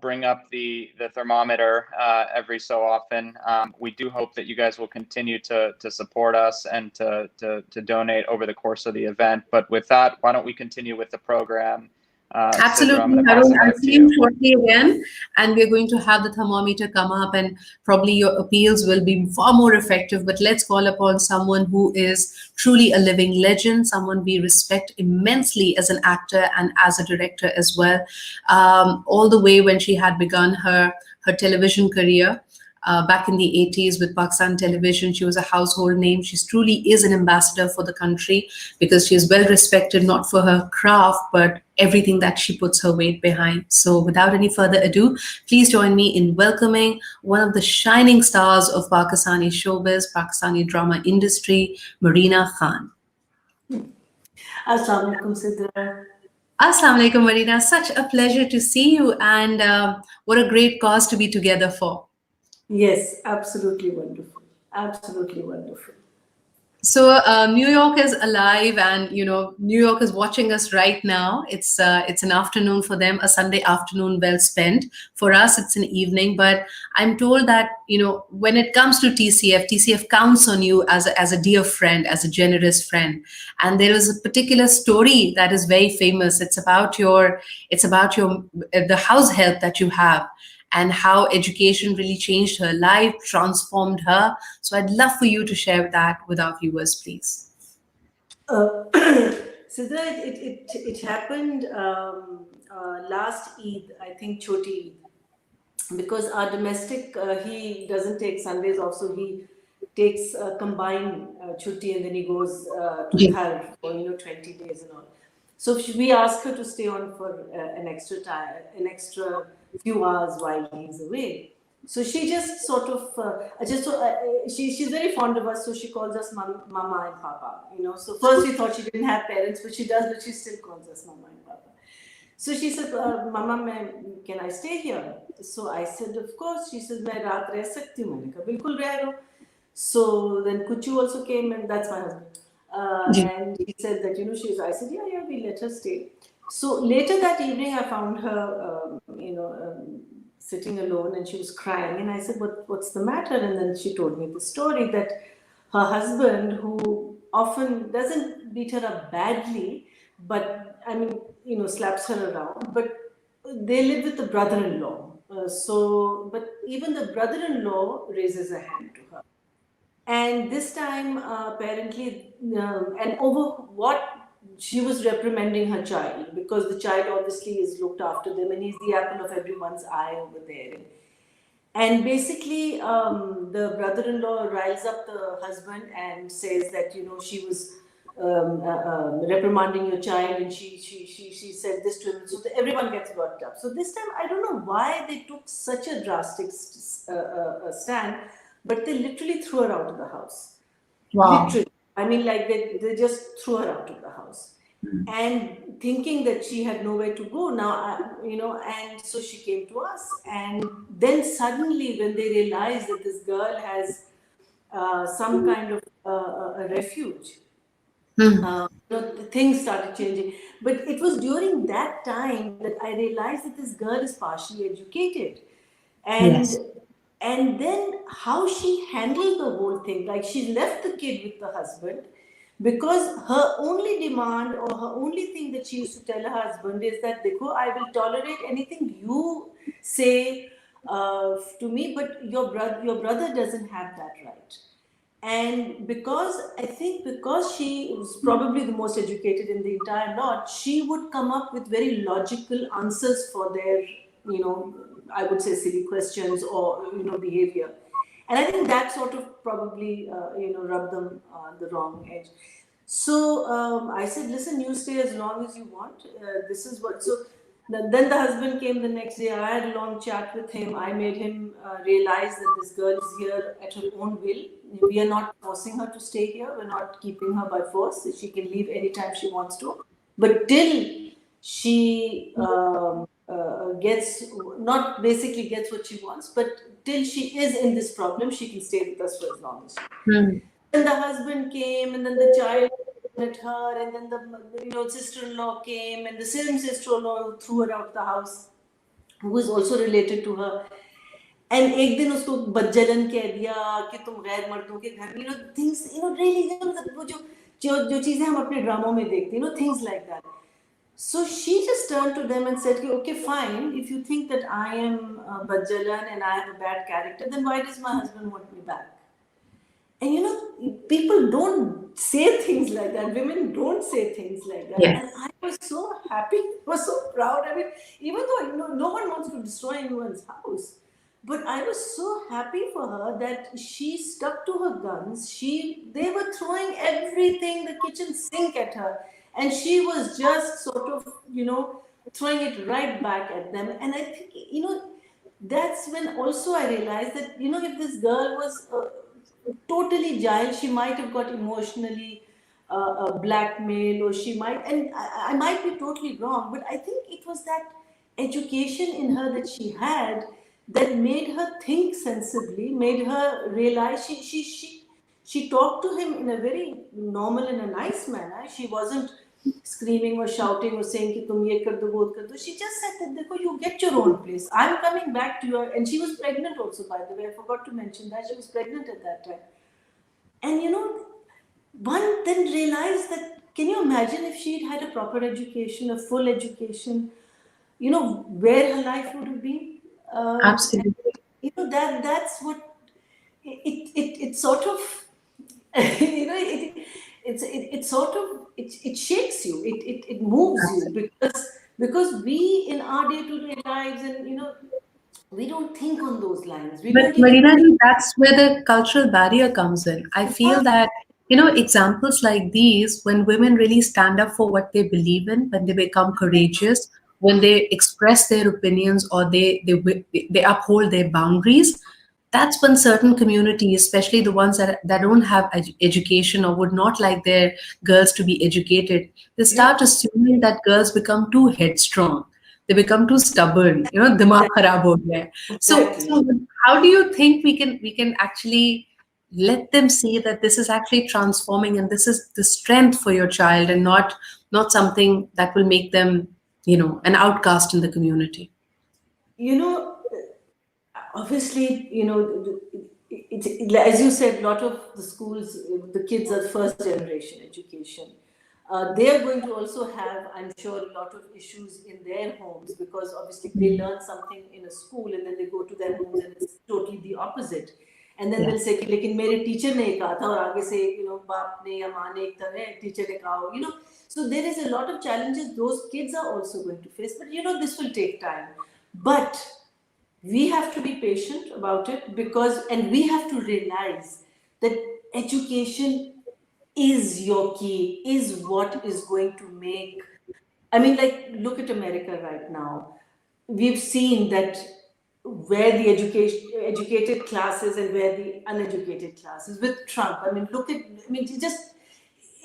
bring up the thermometer every so often. We do hope that you guys will continue to support us and to donate over the course of the event. But with that, why don't we continue with the program? Absolutely, Sidra, Harun. I'll see you shortly again, and we're going to have the thermometer come up, and probably your appeals will be far more effective. But let's call upon someone who is truly a living legend, someone we respect immensely as an actor and as a director as well. All the way when she had begun her television career. Back in the 80s with Pakistan Television, she was a household name. She truly is an ambassador for the country because she is well respected, not for her craft, but everything that she puts her weight behind. So without any further ado, please join me in welcoming one of the shining stars of Pakistani showbiz, Pakistani drama industry, Marina Khan. Assalamu alaikum, Sidra. Assalamu alaikum, Marina. Such a pleasure to see you, and what a great cause to be together for. Yes, absolutely wonderful. Absolutely wonderful. So New York is alive, and New York is watching us right now. It's an afternoon for them, a Sunday afternoon well spent. For us, it's an evening. But I'm told that when it comes to TCF counts on you as a dear friend, as a generous friend. And there is a particular story that is very famous. It's about the house help that you have, and how education really changed her life, transformed her. So I'd love for you to share that with our viewers, please. Sidra, it happened last Eid, I think Choti Eid, because our domestic, he doesn't take Sundays off, so he takes a combined Chutti, and then he goes to Thar for 20 days and all. So we asked her to stay on for an extra few hours while he's away. So she just sort of, she's very fond of us, so she calls us Mama and Papa. So first we thought she didn't have parents, but she does, but she still calls us Mama and Papa. So she said, Mama, can I stay here? So I said, of course. She said, "Main raat reh sakti hu." Maine kaha, "Bilkul reh lo." So then Kuchu also came, and that's my husband. And he said that, I said, yeah, we let her stay. So later that evening, I found her, sitting alone, and she was crying. And I said, what's the matter? And then she told me the story that her husband, who often doesn't beat her up badly, but slaps her around, but they live with the brother-in-law. But even the brother-in-law raises a hand to her. And this time, apparently, and over what she was reprimanding her child, because the child obviously is looked after them, and he's the apple of everyone's eye over there. And basically, the brother-in-law riles up the husband and says that she was reprimanding your child, and she said this to him. So everyone gets worked up. So this time, I don't know why they took such a drastic stand. But they literally threw her out of the house. Wow. Literally. They just threw her out of the house. And thinking that she had nowhere to go now, and so she came to us. And then suddenly, when they realized that this girl has some kind of a refuge, things started changing. But it was during that time that I realized that this girl is partially educated. And then how she handled the whole thing, like she left the kid with the husband, because her only demand or her only thing that she used to tell her husband is that, Dekho, I will tolerate anything you say to me, but your brother doesn't have that right. And I think because she was probably the most educated in the entire lot, she would come up with very logical answers for their, I would say, silly questions or behavior. And I think that sort of probably rubbed them the wrong edge. So I said, listen, you stay as long as you want. This is what. So then the husband came the next day. I had a long chat with him. I made him realize that this girl is here at her own will. We are not forcing her to stay here. We're not keeping her by force. She can leave anytime she wants to. But till she gets what she wants, but till she is in this problem, she can stay with us for as long as she. Then the husband came, and then the child at her, and then the sister-in-law came, and the same sister-in-law threw her out the house, who was also related to her. And एक दिन उसको बज्जलन कह दिया कि तुम गैर मर्दों के घर में, things, really, वो जो चीजें हम अपने ड्रामों में देखते हैं, things like that. So she just turned to them and said, okay, fine, if you think that I am bajjalan and I have a bad character, then why does my husband want me back? And people don't say things like that. Women don't say things like that. Yes. And I was so happy, I was so proud. I mean, even though no one wants to destroy anyone's house, but I was so happy for her that she stuck to her guns. They were throwing everything, the kitchen sink at her, and she was just sort of, throwing it right back at them. And I think, that's when also I realized that, if this girl was totally giant, she might have got emotionally blackmailed, or she might, and I might be totally wrong, but I think it was that education in her that she had that made her think sensibly, made her realize she talked to him in a very normal and a nice manner. She wasn't screaming or shouting or saying कि तुम ये कर दो वो कर दो. She just said that देखो, you get your own place. I'm coming back to you. And she was pregnant also, by the way. I forgot to mention that she was pregnant at that time. And one then realized that, can you imagine if she'd had a proper education, a full education, where her life would have been? Absolutely. And, that's what it sort of it sort of it shakes you, it moves you, because we in our day-to-day lives, and we don't think on those lines. But Marina, that's where the cultural barrier comes in. I feel that examples like these, when women really stand up for what they believe in, when they become courageous, when they express their opinions, or they uphold their boundaries, that's when certain communities, especially the ones that don't have education or would not like their girls to be educated, they start assuming that girls become too headstrong. They become too stubborn. Dimag kharab ho gaya. So how do you think we can actually let them see that this is actually transforming, and this is the strength for your child, and not something that will make them an outcast in the community? Obviously, as you said, a lot of the schools, the kids are first generation education. They are going to also have, I'm sure, a lot of issues in their homes, because obviously they learn something in a school and then they go to their homes and it's totally the opposite. And then they'll say, लेकिन मेरे teacher ने कहा था, और आगे से बाप ने या माँ ने एक तरह teacher ने कहा, So there is a lot of challenges those kids are also going to face. But this will take time. But we have to be patient about it, and we have to realize that education is your key, is what is going to make. I mean, look at America right now. We've seen that where the educated classes and where the uneducated classes with Trump.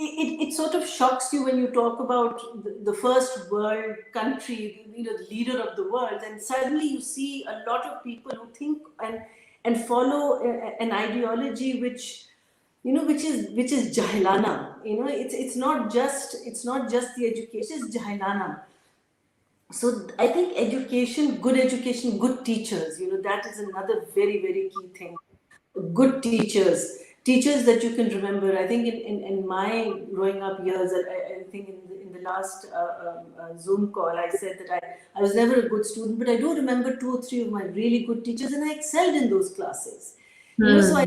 It sort of shocks you when you talk about the first world country, the leader of the world, and suddenly you see a lot of people who think and follow an ideology which is jahilana. It's not just the education, it's jahilana. So I think education, good teachers, that is another very, very key thing. Good teachers that you can remember. I think in my growing up years, I think in the last Zoom call, I said that I was never a good student, but I do remember 2 or 3 of my really good teachers, and I excelled in those classes. So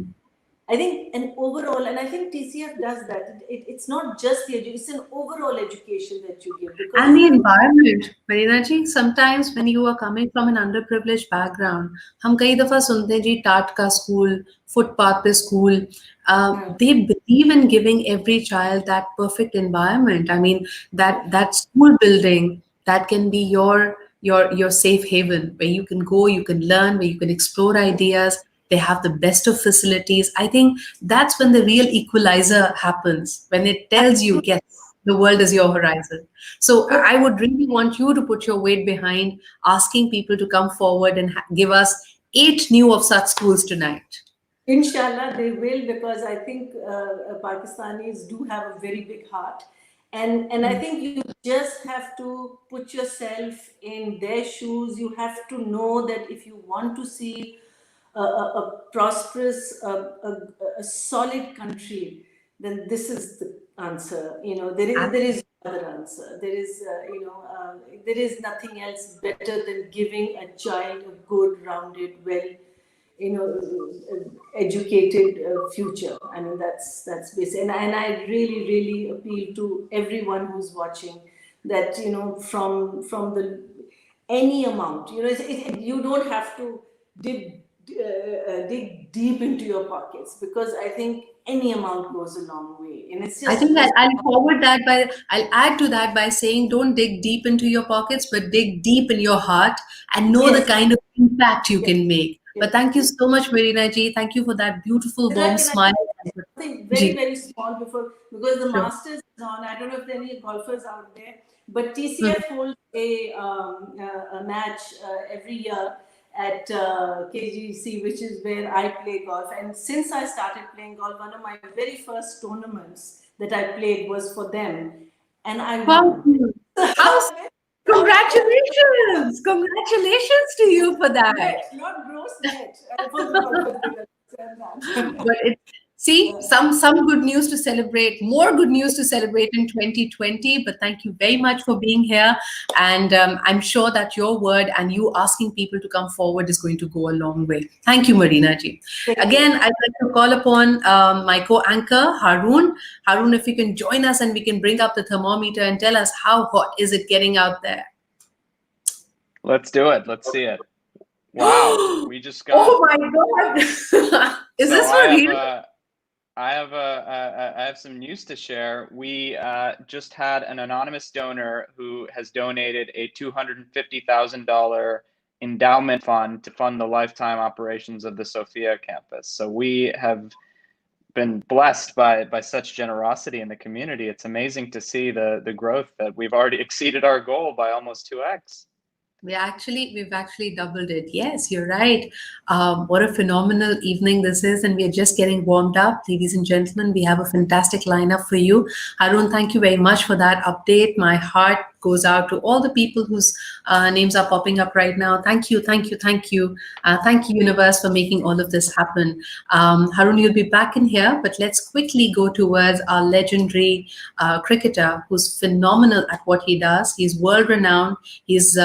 I think an overall, and I think TCF does that. It's not just the education; it's an overall education that you give. And the environment, Marina ji, sometimes when you are coming from an underprivileged background, हम कई दफा सुनते हैं जी टाट का school, footpath पे school. They believe in giving every child that perfect environment. I mean, that school building, that can be your safe haven, where you can go, you can learn, where you can explore ideas. They have the best of facilities. I think that's when the real equalizer happens, when it tells you, yes, the world is your horizon. So I would really want you to put your weight behind asking people to come forward and give us 8 new of such schools tonight. Inshallah, they will, because I think Pakistanis do have a very big heart. And I think you just have to put yourself in their shoes. You have to know that if you want to see a prosperous, a solid country, then this is the answer. You know, there is no other answer. There is nothing else better than giving a child a good, rounded, well, educated future. I mean, that's basic. And I really appeal to everyone who's watching that, from the any amount, you don't have to dig deep into your pockets, because I think any amount goes a long way. And it's I just think I'll add to that by saying, don't dig deep into your pockets, but dig deep in your heart and know the Yes. kind of impact you can make. But Yes. thank you so much, Marina ji. Thank you for that beautiful, warm Can I smile. something very, Ji. very small before, because the Sure. Masters is on. I don't know if there are any golfers out there, but Mhm. TCF holds a match every year at KGC, which is where I play golf. And since I started playing golf, one of my very first tournaments that I played was for them, and I Wow. won. How's Congratulations! Congratulations to you for that. Net, not gross net, for the golfers. They understand that. But see, some good news to celebrate, more good news to celebrate in 2020. But thank you very much for being here. And I'm sure that your word and you asking people to come forward is going to go a long way. Thank you, Marina ji. Again, I'd like to call upon my co-anchor, Haroon. Haroon, if you can join us and we can bring up the thermometer and tell us how hot is it getting out there. Let's do it. Let's see it. Wow, we just got. Oh my God! Is this for real? I have some news to share. We just had an anonymous donor who has donated a $250,000 endowment fund to fund the lifetime operations of the Sophia campus. So we have been blessed by such generosity in the community. It's amazing to see the growth that we've already exceeded our goal by almost 2x. We've actually doubled it. Yes, you're right. What a phenomenal evening this is, and we are just getting warmed up, ladies and gentlemen. We have a fantastic lineup for you. Haroon, thank you very much for that update. My heart goes out to all the people whose names are popping up right now. Thank you, thank you, thank you. Thank you, universe, for making all of this happen. Haroon, you'll be back in here, but let's quickly go towards our legendary cricketer who's phenomenal at what he does. He's world-renowned. He's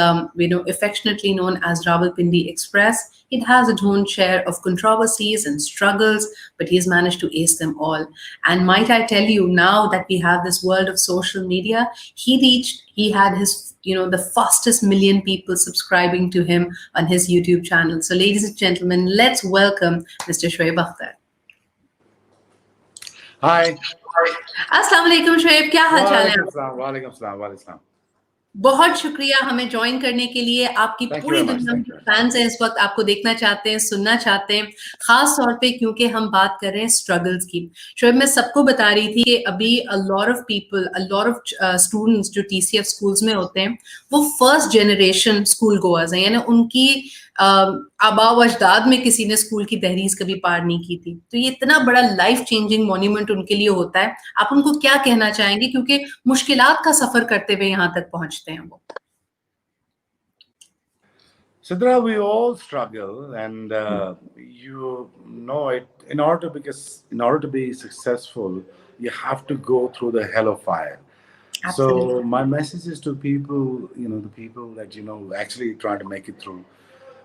affectionately known as Rawalpindi Express. It has its own share of controversies and struggles, but he has managed to ace them all. And might I tell you, now that we have this world of social media, he had his, the fastest million people subscribing to him on his YouTube channel. So ladies and gentlemen, let's welcome Mr. Shoaib Akhtar. Hi. Assalamu alaikum Shoaib, क्या हाल चाल है? वालेकुम सलाम। बहुत शुक्रिया हमें join करने के लिए। आपकी पूरी दुनिया में फैंस हैं इस वक्त, आपको देखना चाहते हैं, सुनना चाहते हैं, खास तौर पे क्योंकि हम बात कर रहे हैं स्ट्रगल्स की। शोएब, मैं सबको बता रही थी कि अभी अ लॉट ऑफ स्टूडेंट्स जो TCF स्कूल्स में होते हैं वो फर्स्ट जनरेशन स्कूल गोअर्स हैं, यानी उनकी आबा व अजदाद में किसी ने स्कूल की दहलीज कभी पार नहीं की थी। तो ये इतना बड़ा लाइफ चेंजिंग मॉन्यूमेंट उनके लिए होता है। आप उनको क्या कहना चाहेंगे, क्योंकि मुश्किलात का सफर करते हुए यहाँ तक पहुंचते हैं वो? Sidra, we all struggle, and you know it. In order to be successful, you have to go through the hell of fire. Absolutely. So my message is to people, the people that actually trying to make it through.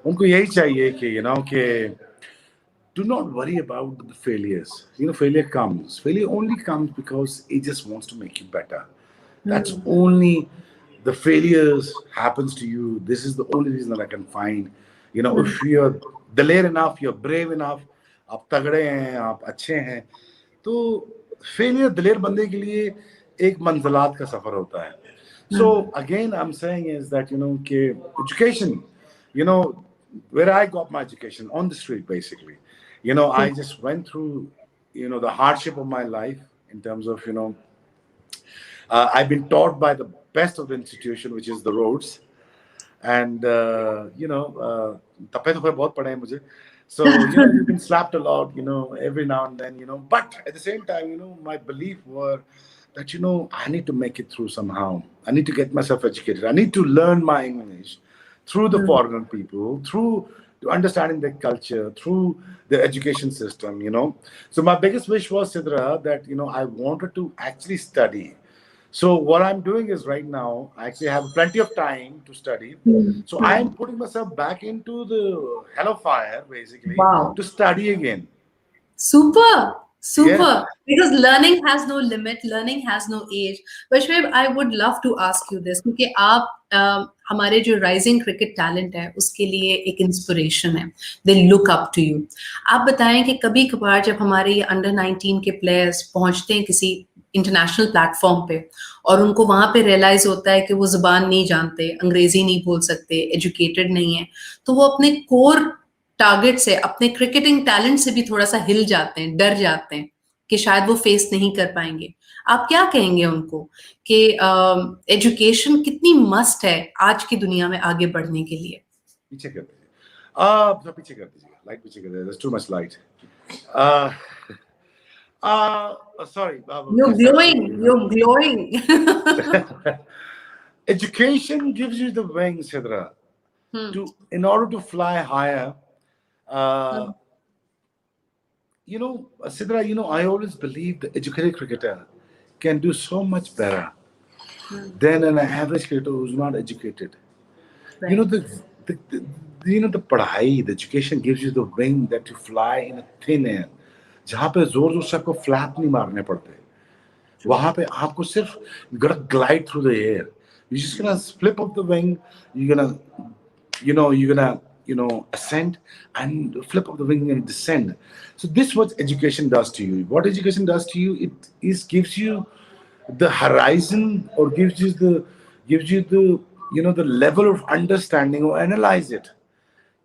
उनको यही चाहिए कि do not worry about the failures. Failure comes. Failure only comes because it just wants to make you better. That's only the failures happens to you. This is the only reason that I can find. If you're delair enough, you're brave enough, आप तगड़े हैं, आप अच्छे हैं, तो failure दलेर बंदे के लिए एक मंजिलात का सफर होता है. So again, I'm saying is that कि education, where I got my education on the street basically. I just went through the hardship of my life in terms of I've been taught by the best of the institution, which is the roads, and तप्पे तो बहुत पढ़े हैं मुझे, So, you've been slapped a lot, every now and then, But at the same time, my belief were that, I need to make it through somehow. I need to get myself educated. I need to learn my English through the foreign people, through to understanding their culture, through the education system. So my biggest wish was, Sidra, that, I wanted to actually study. So what I'm doing is right now, I actually have plenty of time to study. So I am putting myself back into the hell of fire, basically, Wow. to study again. Super, Yes. super. Because learning has no limit, learning has no age. Vashwev, I would love to ask you this क्योंकि आप हमारे जो rising cricket talent है उसके लिए एक inspiration है. They look up to you. आप बताएं कि कभी कभार जब हमारे ये under 19 के players पहुंचते हैं किसी इंटरनेशनल प्लेटफॉर्म पे और उनको वहां पे रियलाइज होता है कि वो जुबान नहीं जानते, अंग्रेजी नहीं बोल सकते, एजुकेटेड नहीं है, तो वो अपने कोर टारगेट से, अपने क्रिकेटिंग टैलेंट से भी थोड़ा सा हिल जाते हैं, डर जाते हैं कि शायद वो फेस नहीं कर पाएंगे. आप क्या कहेंगे उनको कि एजुकेशन कितनी मस्ट है आज की दुनिया में आगे बढ़ने के लिए? पीछे कर दीजिए, पीछे कर दीजिए, लाइट पीछे कर दीजिए, there's too much light. Sorry. You're glowing. Education gives you the wings, Sidra. In order to fly higher, Sidra, I always believe the educated cricketer can do so much better than an average cricketer who's not educated. Right. The padhai, the education gives you the wing that you fly in a thin air. जहाँ पे जोर जोर से आपको flap नहीं मारने पड़ते, वहां पे आपको सिर्फ gotta glide through the air. You're just gonna flip up the wing. You're gonna ascend and flip up the wing and descend. So this is what education does to you. What education does to you, it gives you the horizon, or gives you the the level of understanding, or analyze it.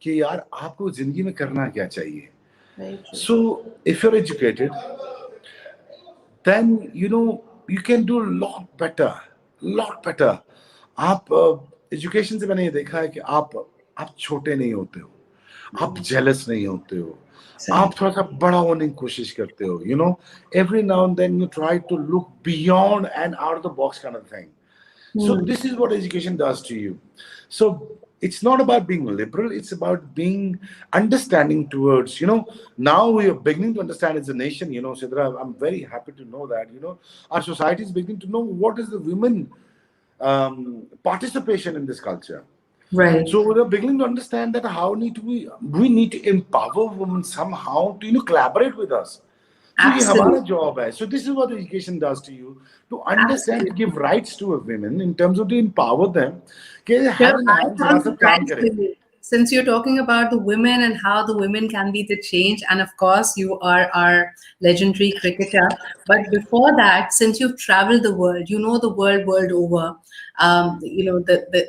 कि यार आपको जिंदगी में करना क्या चाहिए. So if you're educated, then you can do a lot better. आप education से मैंने ये देखा है कि आप छोटे नहीं होते हो, आप जेलस नहीं होते हो, आप थोड़ा सा बड़ा होने की कोशिश करते हो. Every now and then you try to look beyond and out of the box kind of thing. So this is what education does to you. So it's not about being liberal, it's about being understanding towards, now we are beginning to understand as a nation, Sidra, I'm very happy to know that, our society is beginning to know what is the women participation in this culture. Right. So we're beginning to understand that we need to empower women somehow to collaborate with us. Absolutely. Job hai. So this is what education does to you, to understand, to give rights to a women in terms of to empower them. Since you're talking about the women and how the women can be the change, and of course you are our legendary cricketer, but before that, since you've traveled the world, the world over,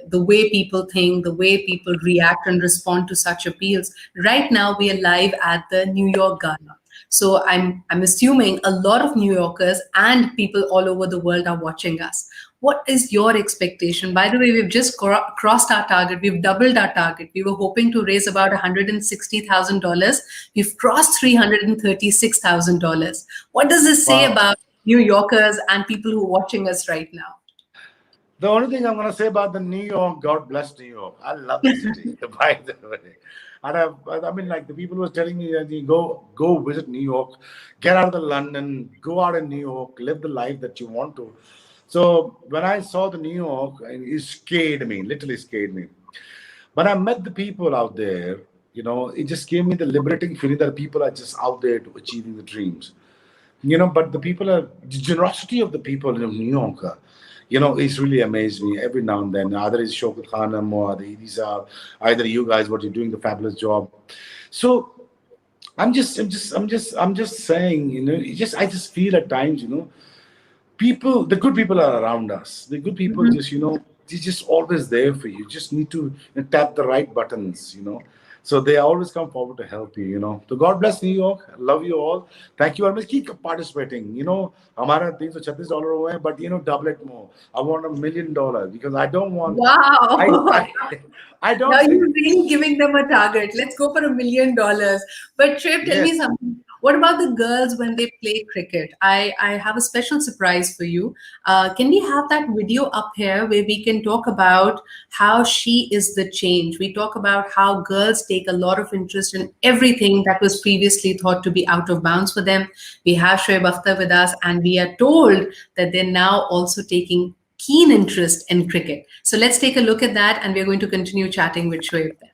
the way people think, the way people react and respond to such appeals. Right now we are live at the New York Gala. So I'm assuming a lot of New Yorkers and people all over the world are watching us. What is your expectation? By the way, we've just crossed our target. We've doubled our target. We were hoping to raise about $160,000. We've crossed $336,000. What does this say about New Yorkers and people who are watching us right now? The only thing I'm going to say about the New York, God bless New York. I love the city, by the way. And I mean, like the people who were telling me that you go visit New York, get out of the London, go out in New York, live the life that you want to. So when I saw the New York, it scared me, literally scared me. But I met the people out there, it just gave me the liberating feeling that people are just out there to achieving the dreams. But the generosity of the people in New York, it's really amazed me every now and then. Either it's Shaukat Khanam or these are either you guys, what you're doing, the fabulous job. So I'm just saying, I just feel at times, people, the good people are around us. The good people just, they're just always there for you. You just need to tap the right buttons, So they always come forward to help you, you know. So God bless New York. I love you all. Thank you very much. Keep participating. You know, हमारा $336 हुए हैं, but you know, double it more. I want $1 million because I don't want. Wow. I don't Now think. you're really giving them a target. Let's go for $1 million. But Trev, tell me Yes. something. What about the girls when they play cricket? I have a special surprise for you. Can we have that video up here where we can talk about how she is the change? We talk about how girls take a lot of interest in everything that was previously thought to be out of bounds for them. We have Shoaib Akhtar with us, and we are told that they're now also taking keen interest in cricket. So let's take a look at that, and we're going to continue chatting with Shoaib then.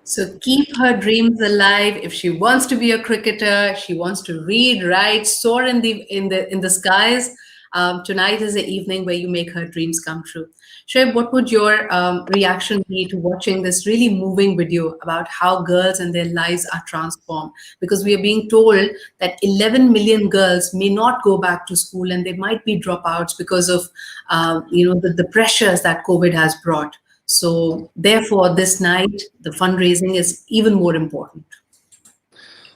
So keep her dreams alive. If she wants to be a cricketer, she wants to read, write, soar in the skies. Tonight is the evening where you make her dreams come true. Shoaib, what would your reaction be to watching this really moving video about how girls and their lives are transformed? Because we are being told that 11 million girls may not go back to school, and they might be dropouts because of the pressures that COVID has brought. So therefore, this night, the fundraising is even more important.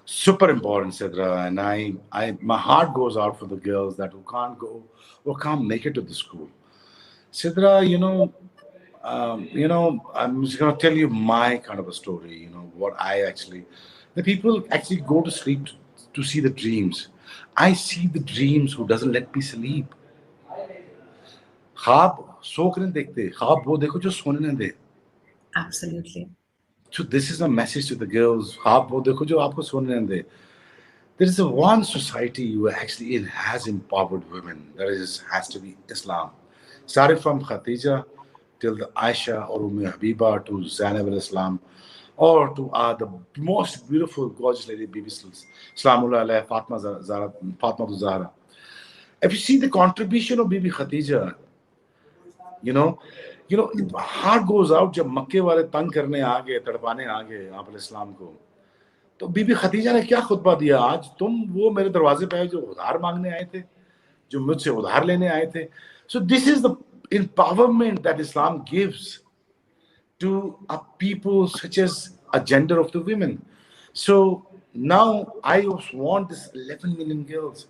Super important, Sidra, and my heart goes out for the girls that who can't go or can't make it to the school. Sidra, I'm just gonna tell you my kind of a story. You know what the people actually go to sleep to see the dreams. I see the dreams who doesn't let me sleep. ख्वाब सो कर नहीं देखते, ख्वाब वो देखो जो सोने नहीं दे. Absolutely. So this is a message to the girls. ख्वाब वो देखो जो आपको सोने नहीं दे. There is one society who actually has empowered women. Has to be Islam. Started from Khadija till the Aisha or Habiba to Zainab al-Islam, or to the most beautiful, gorgeous lady, Bibi Salamullah alayha, Fatma Zahra. If you see the contribution of Bibi Khadija, heart goes out जब मक्के वाले तंग करने आ गए, तड़पाने आ गए आप इस्लाम को. तो बीबी खदीजा ने क्या खुतबा दिया, आज तुम वो मेरे दरवाजे पे आए जो उधार मांगने आए थे, जो मुझसे उधार लेने आए थे. So this is the empowerment that Islam gives to a people such as a gender of the women. So now I want this 11 million girls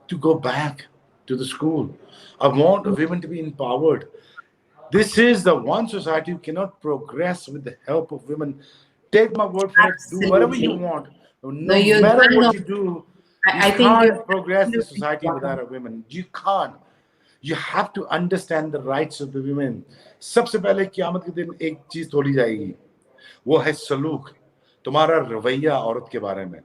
to go back to the school. I want women to be empowered. This is the one society who cannot progress with the help of women. Take my word for Absolutely. it. Do whatever you want. No you're matter kind what of- you do, I you think can't progress the society without a women. You can't. You have to understand the rights of the women. सबसे पहले क़यामत के दिन एक चीज तोड़ी जाएगी, वो है सलूक, तुम्हारा रवैया औरत के बारे में.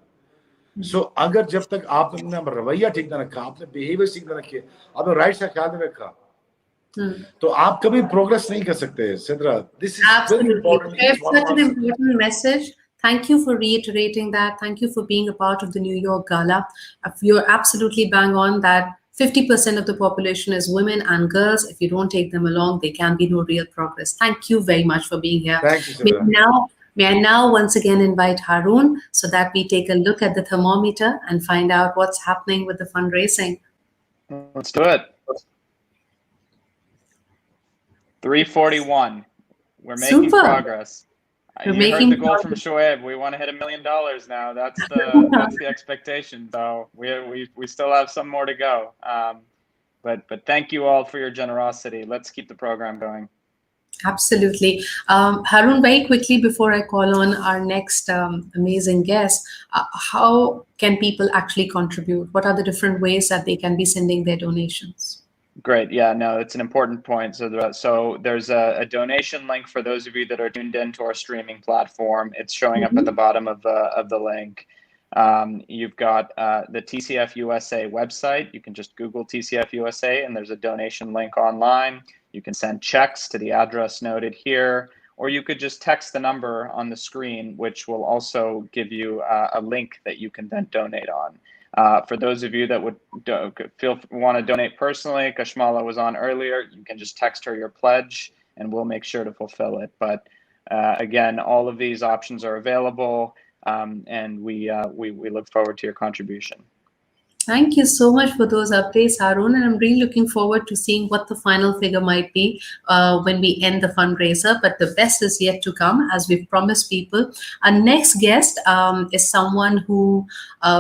सो अगर जब तक आपने रवैया ठीक ना रखा, आपने बिहेवियर ठीक ना रखे, आपने राइट्स का ख्याल नहीं रखा, तो आप कभी प्रोग्रेस नहीं कर सकते. Sidra, this is very important. It's such an important message. Thank you for reiterating that. Thank you for being a part of the New York Gala. You're absolutely bang on that 50% of the population is women and girls. If you don't take them along, there can be no real progress. Thank you very much for being here. Thank you, Sidra. May I now once again invite Haroon so that we take a look at the thermometer and find out what's happening with the fundraising. Let's do it. 341. We're making Super. progress. We're You making heard the goal from progress. Shoaib. We want to hit $1 million now. That's the expectation. So we still have some more to go. But thank you all for your generosity. Let's keep the program going. Absolutely. Harun, very quickly before I call on our next amazing guest, how can people actually contribute? What are the different ways that they can be sending their donations? Great. Yeah, no, it's an important point. So there's a donation link for those of you that are tuned into our streaming platform. It's showing up at the bottom of the link. You've got the TCF USA website. You can just Google TCF USA and there's a donation link online. You can send checks to the address noted here, or you could just text the number on the screen, which will also give you a link that you can then donate on. For those of you that would want to donate personally, Kashmala was on earlier, you can just text her your pledge and we'll make sure to fulfill it. But again, all of these options are available and we look forward to your contribution. Thank you so much for those updates, Harun, and I'm really looking forward to seeing what the final figure might be when we end the fundraiser. But the best is yet to come, as we've promised people. Our next guest is someone who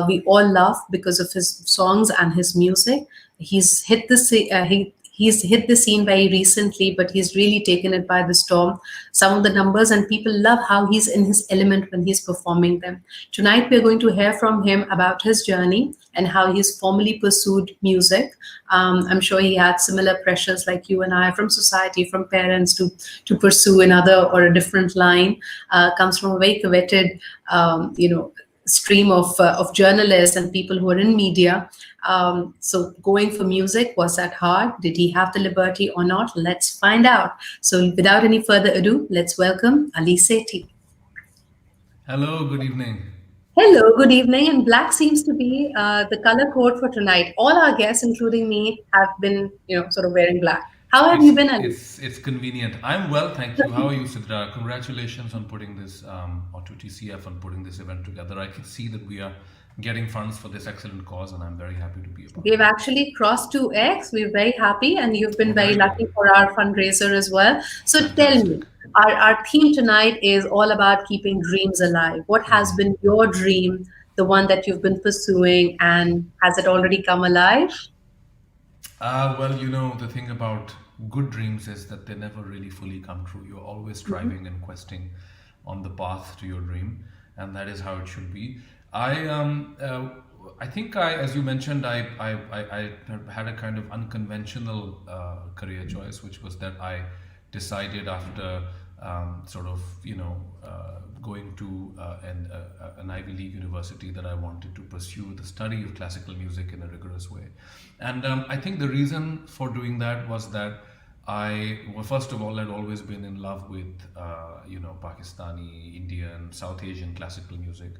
we all love because of his songs and his music. He's hit the He's hit the scene very recently, but he's really taken it by the storm. Some of the numbers, and people love how he's in his element when he's performing them. Tonight, we're going to hear from him about his journey and how he's formally pursued music. I'm sure he had similar pressures like you and I from society, from parents to pursue another or a different line. Comes from a very coveted, stream of journalists and people who are in media. So going for music, was that hard? Did he have the liberty or not? Let's find out. So without any further ado, let's welcome Ali Sethi. Hello, good evening. Hello, good evening. And black seems to be the color code for tonight. All our guests, including me, have been, sort of wearing black. How have you been, Ali? It's convenient. I'm well, thank you. How are you, Sidra? Congratulations on putting this, or to TCF on putting this event together. I can see that we are getting funds for this excellent cause, and I'm very happy to be a part. We've actually crossed 2x. We're very happy, and you've been very lucky for our fundraiser as well. So tell me, our theme tonight is all about keeping dreams alive. What has been your dream, the one that you've been pursuing, and has it already come alive? Well, the thing about good dreams is that they never really fully come true. You're always striving and questing on the path to your dream, and that is how it should be. I think as you mentioned, I had a kind of unconventional career choice, which was that I decided after going to an Ivy League university that I wanted to pursue the study of classical music in a rigorous way. And I think the reason for doing that was that first of all, I'd always been in love with, Pakistani, Indian, South Asian classical music,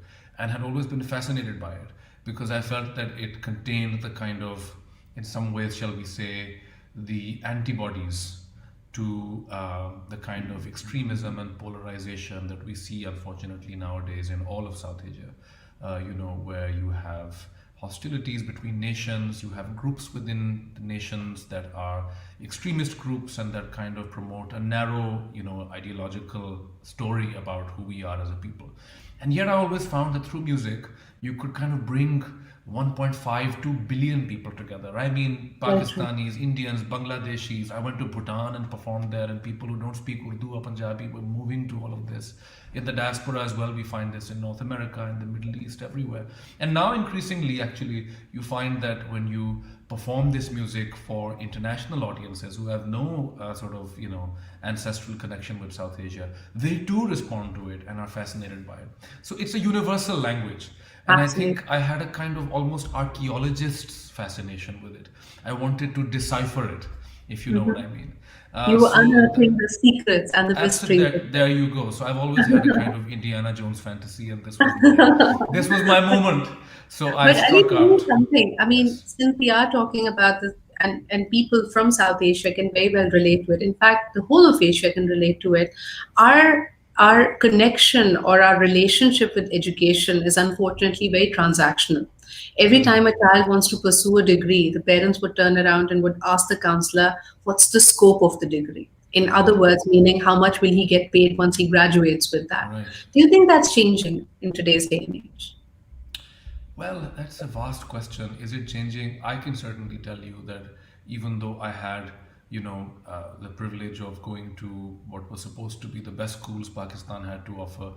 and had always been fascinated by it because I felt that it contained the kind of, in some ways, shall we say, the antibodies to the kind of extremism and polarization that we see, unfortunately, nowadays in all of South Asia, where you have hostilities between nations, you have groups within the nations that are extremist groups and that kind of promote a narrow, ideological story about who we are as a people. And yet I always found that through music, you could kind of bring 1.52 billion people together. I mean, Pakistanis, Indians, Bangladeshis. I went to Bhutan and performed there, and people who don't speak Urdu or Punjabi were moving to all of this. In the diaspora as well, we find this in North America, in the Middle East, everywhere. And now increasingly, actually, you find that when you perform this music for international audiences who have no ancestral connection with South Asia, they too respond to it and are fascinated by it. So it's a universal language. And absolutely. I think I had a kind of almost archaeologist's fascination with it. I wanted to decipher it, if you know what I mean. You were unearthing the secrets and the mystery. There you go. So I've always had a kind of Indiana Jones fantasy, and this was my moment. So I struck out. Something. I mean, since we are talking about this, and people from South Asia can very well relate to it. In fact, the whole of Asia can relate to it. Our connection or our relationship with education is unfortunately very transactional. Every time a child wants to pursue a degree, the parents would turn around and would ask the counselor, what's the scope of the degree? In Right. other words, meaning how much will he get paid once he graduates with that? Right. Do you think that's changing in today's day and age? Well, that's a vast question. Is it changing? I can certainly tell you that even though I had, the privilege of going to what was supposed to be the best schools Pakistan had to offer,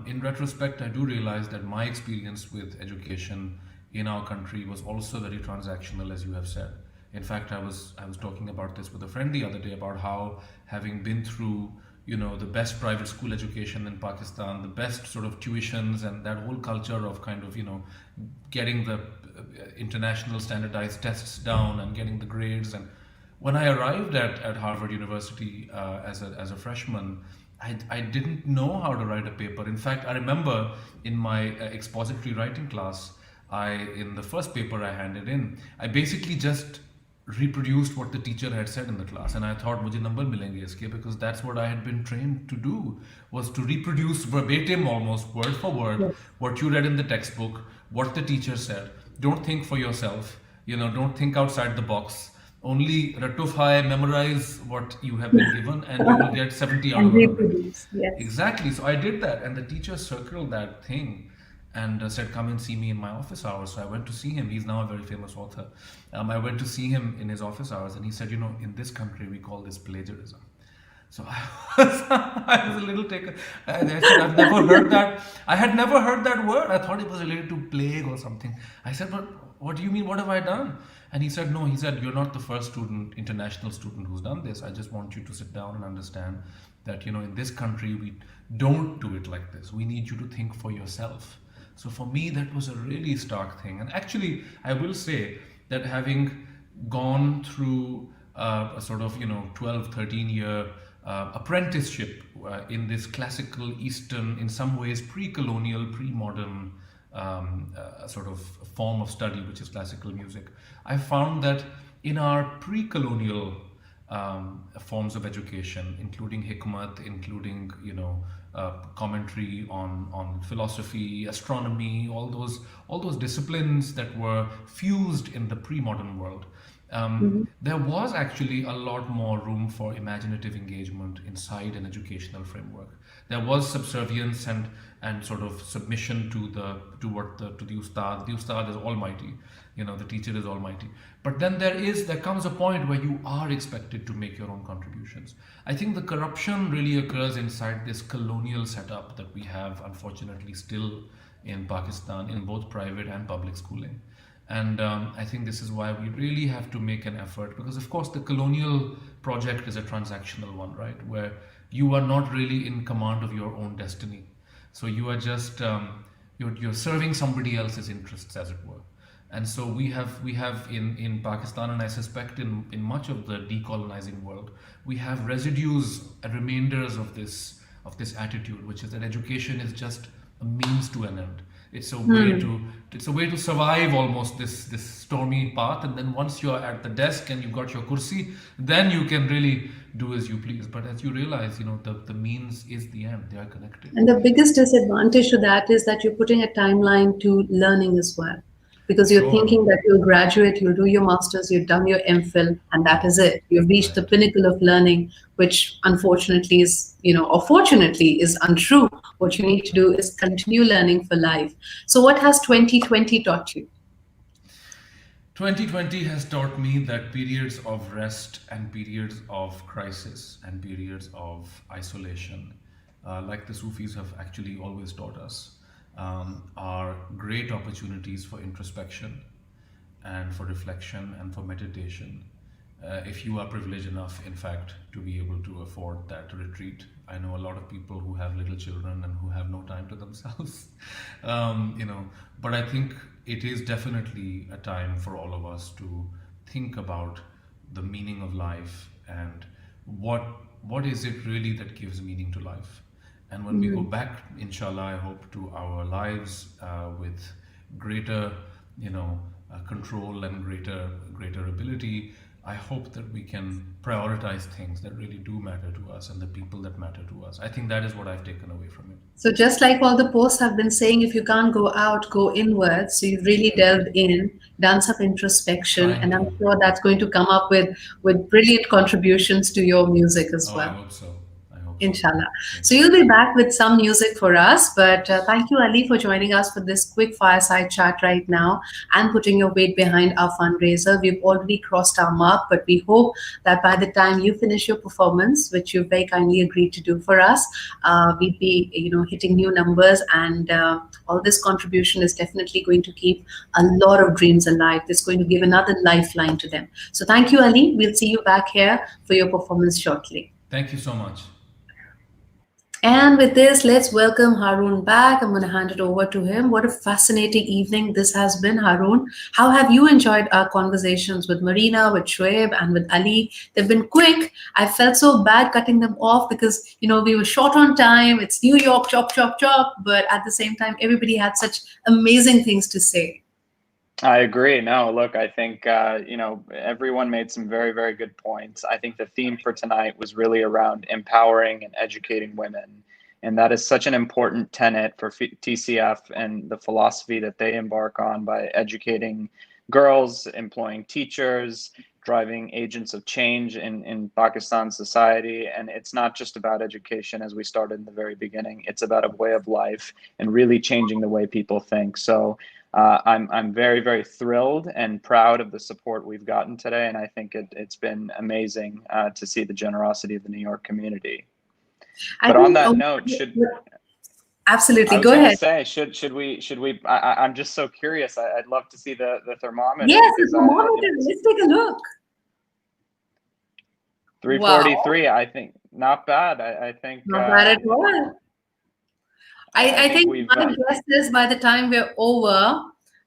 in retrospect, I do realize that my experience with education in our country was also very transactional, as you have said. In fact, I was talking about this with a friend the other day about how, having been through the best private school education in Pakistan, the best sort of tuitions, and that whole culture of kind of getting the international standardized tests down and getting the grades. And when I arrived at Harvard University as a freshman, I didn't know how to write a paper. In fact, I remember in my expository writing class, in the first paper I handed in, I basically just reproduced what the teacher had said in the class, and I thought mujhe number milenge iske, because that's what I had been trained to do, was to reproduce verbatim, almost word for word, what you read in the textbook, what the teacher said. Don't think for yourself, don't think outside the box. Only ratify, memorize what you have been given, and you will get 70 out And of 100. reproduce, yes. Exactly. So I did that, and the teacher circled that thing and said, "Come and see me in my office hours." So I went to see him. He's now a very famous author. I went to see him in his office hours, and he said, "In this country, we call this plagiarism." So I was a little taken. I said, "I've never heard that. I had never heard that word. I thought it was related to plague or something." I said, "But what do you mean? What have I done?" And he said, "No." He said, "You're not the first international student who's done this. I just want you to sit down and understand that, in this country, we don't do it like this. We need you to think for yourself." So for me, that was a really stark thing. And actually, I will say that having gone through a sort of 12, 13-year apprenticeship in this classical Eastern, in some ways pre-colonial, pre-modern sort of form of study, which is classical music, I found that in our pre-colonial forms of education, including hikmat, including commentary on philosophy, astronomy, all those disciplines that were fused in the pre-modern world, there was actually a lot more room for imaginative engagement inside an educational framework. There was subservience and sort of submission to the ustad. The ustad is almighty, the teacher is almighty. But then there comes a point where you are expected to make your own contributions. I think the corruption really occurs inside this colonial setup that we have, unfortunately, still in Pakistan, in both private and public schooling. And I think this is why we really have to make an effort, because of course the colonial project is a transactional one, right? Where you are not really in command of your own destiny. So you are just, you're serving somebody else's interests, as it were. And so we have in Pakistan, and I suspect in much of the decolonizing world, we have residues and remainders of this attitude, which is that education is just a means to an end. It's a way to survive almost this stormy path, and then once you're at the desk and you've got your kursi, then you can really do as you please. But as you realize, the means is the end. They are connected. And the biggest disadvantage to that is that you're putting a timeline to learning as well. Because you're thinking that you'll graduate, you'll do your master's, you've done your MPhil, and that is it. You've reached the pinnacle of learning, which unfortunately is, or fortunately is untrue. What you need to do is continue learning for life. So what has 2020 taught you? 2020 has taught me that periods of rest and periods of crisis and periods of isolation, like the Sufis have actually always taught us, are great opportunities for introspection and for reflection and for meditation. If you are privileged enough, in fact, to be able to afford that retreat. I know a lot of people who have little children and who have no time to themselves, but I think it is definitely a time for all of us to think about the meaning of life and what is it really that gives meaning to life. And when we go back, inshallah, I hope, to our lives with greater, control and greater ability, I hope that we can prioritize things that really do matter to us and the people that matter to us. I think that is what I've taken away from it. So just like all the posts have been saying, if you can't go out, go inwards. So you've really delved in, done some introspection, Trying and I'm to. sure that's going to come up with brilliant contributions to your music as Oh, well. I hope so. I hope so. Inshallah. So Inshallah. you'll be back with some music for us, but thank you, Ali, for joining us for this quick fireside chat right now and putting your weight behind our fundraiser. We've already crossed our mark, but we hope that by the time you finish your performance, which you very kindly agreed to do for us, we'll be, hitting new numbers, and all this contribution is definitely going to keep a lot of dreams alive. It's going to give another lifeline to them. So thank you, Ali. We'll see you back here for your performance shortly. Thank you so much. And with this, let's welcome Haroon back. I'm going to hand it over to him. What a fascinating evening this has been, Haroon. How have you enjoyed our conversations with Marina, with Shoaib, and with Ali? They've been quick. I felt so bad cutting them off because, we were short on time. It's New York, chop, chop, chop. But at the same time, everybody had such amazing things to say. I agree. No, look, I think, everyone made some very, very good points. I think the theme for tonight was really around empowering and educating women. And that is such an important tenet for TCF and the philosophy that they embark on by educating girls, employing teachers, driving agents of change in Pakistan society. And it's not just about education, as we started in the very beginning. It's about a way of life and really changing the way people think. So I'm very, very thrilled and proud of the support we've gotten today, and I think it's been amazing to see the generosity of the New York community. But on that note, absolutely go ahead. Should we? I'm just so curious. I'd love to see the thermometer. Yes, the thermometer. Let's take a look. 343. Wow. I think not bad. I think not bad at all. I think my guess is by the time we're over,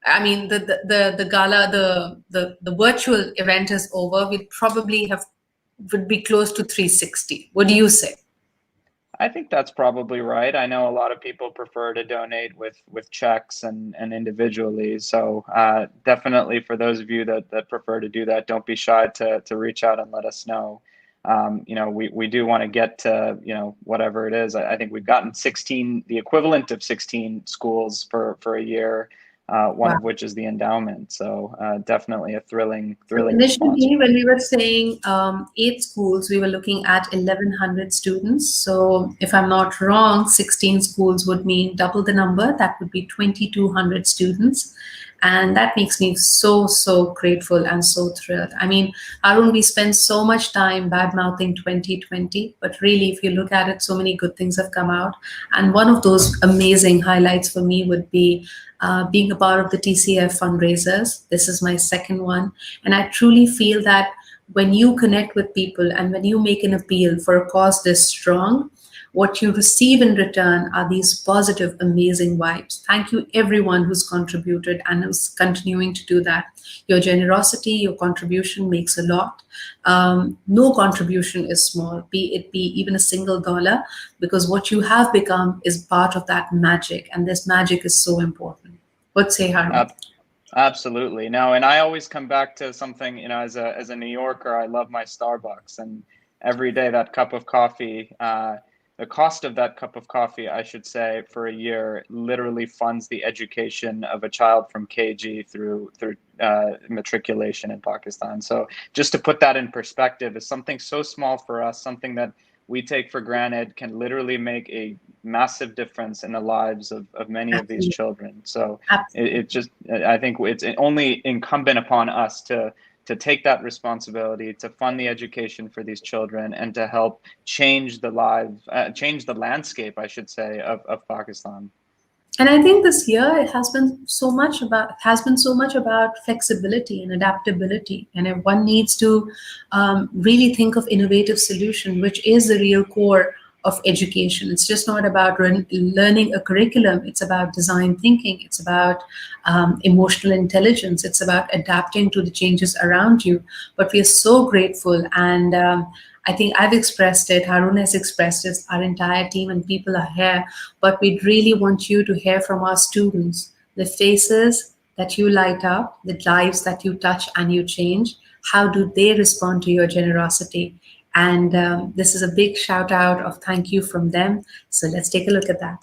I mean the gala, the virtual event is over, we'll probably would be close to 360. What do you say? I think that's probably right. I know a lot of people prefer to donate with checks and individually. So definitely for those of you that prefer to do that, don't be shy to reach out and let us know. We do want to get to, whatever it is. I think we've gotten 16, the equivalent of 16 schools for a year, one of which is the endowment. So definitely a thrilling Initially, when we were saying 8 schools, we were looking at 1,100 students. So if I'm not wrong, 16 schools would mean double the number. That would be 2,200 students. And that makes me so, so grateful and so thrilled. I mean, Arun, we spend so much time bad-mouthing 2020, but really, if you look at it, so many good things have come out. And one of those amazing highlights for me would be being a part of the TCF fundraisers. This is my second one. And I truly feel that when you connect with people and when you make an appeal for a cause this strong, what you receive in return are these positive, amazing vibes. Thank you, everyone who's contributed and who's continuing to do that. Your generosity, your contribution makes a lot. No contribution is small, be it even a single dollar, because what you have become is part of that magic, and this magic is so important. What say, Harun? Absolutely. No, and I always come back to something, as a New Yorker, I love my Starbucks, and every day that cup of coffee, the cost of that cup of coffee, I should say, for a year literally funds the education of a child from KG through matriculation in Pakistan. So just to put that in perspective, is something so small for us, something that we take for granted can literally make a massive difference in the lives of many of these children. So I think it's only incumbent upon us to take that responsibility, to fund the education for these children, and to help change the landscape, I should say, of Pakistan. And I think this year it has been so much about flexibility and adaptability, and if one needs to really think of innovative solution, which is the real core of education. It's just not about learning a curriculum. It's about design thinking. It's about emotional intelligence. It's about adapting to the changes around you. But we are so grateful, and I think I've expressed it, Harun has expressed it, our entire team and people are here, but we really want you to hear from our students, the faces, that you light up, the lives that you touch and you change, how do they respond to your generosity? And this is a big shout out of thank you from them. So let's take a look at that.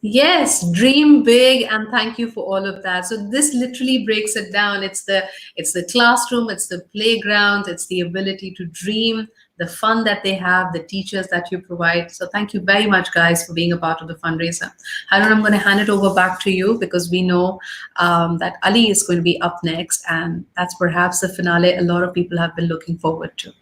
Yes, dream big, and thank you for all of that. So this literally breaks it down. It's the classroom, it's the playground, it's the ability to dream, the fun that they have, the teachers that you provide. So thank you very much, guys, for being a part of the fundraiser. Harun, I'm going to hand it over back to you because we know that Ali is going to be up next, and that's perhaps the finale a lot of people have been looking forward to.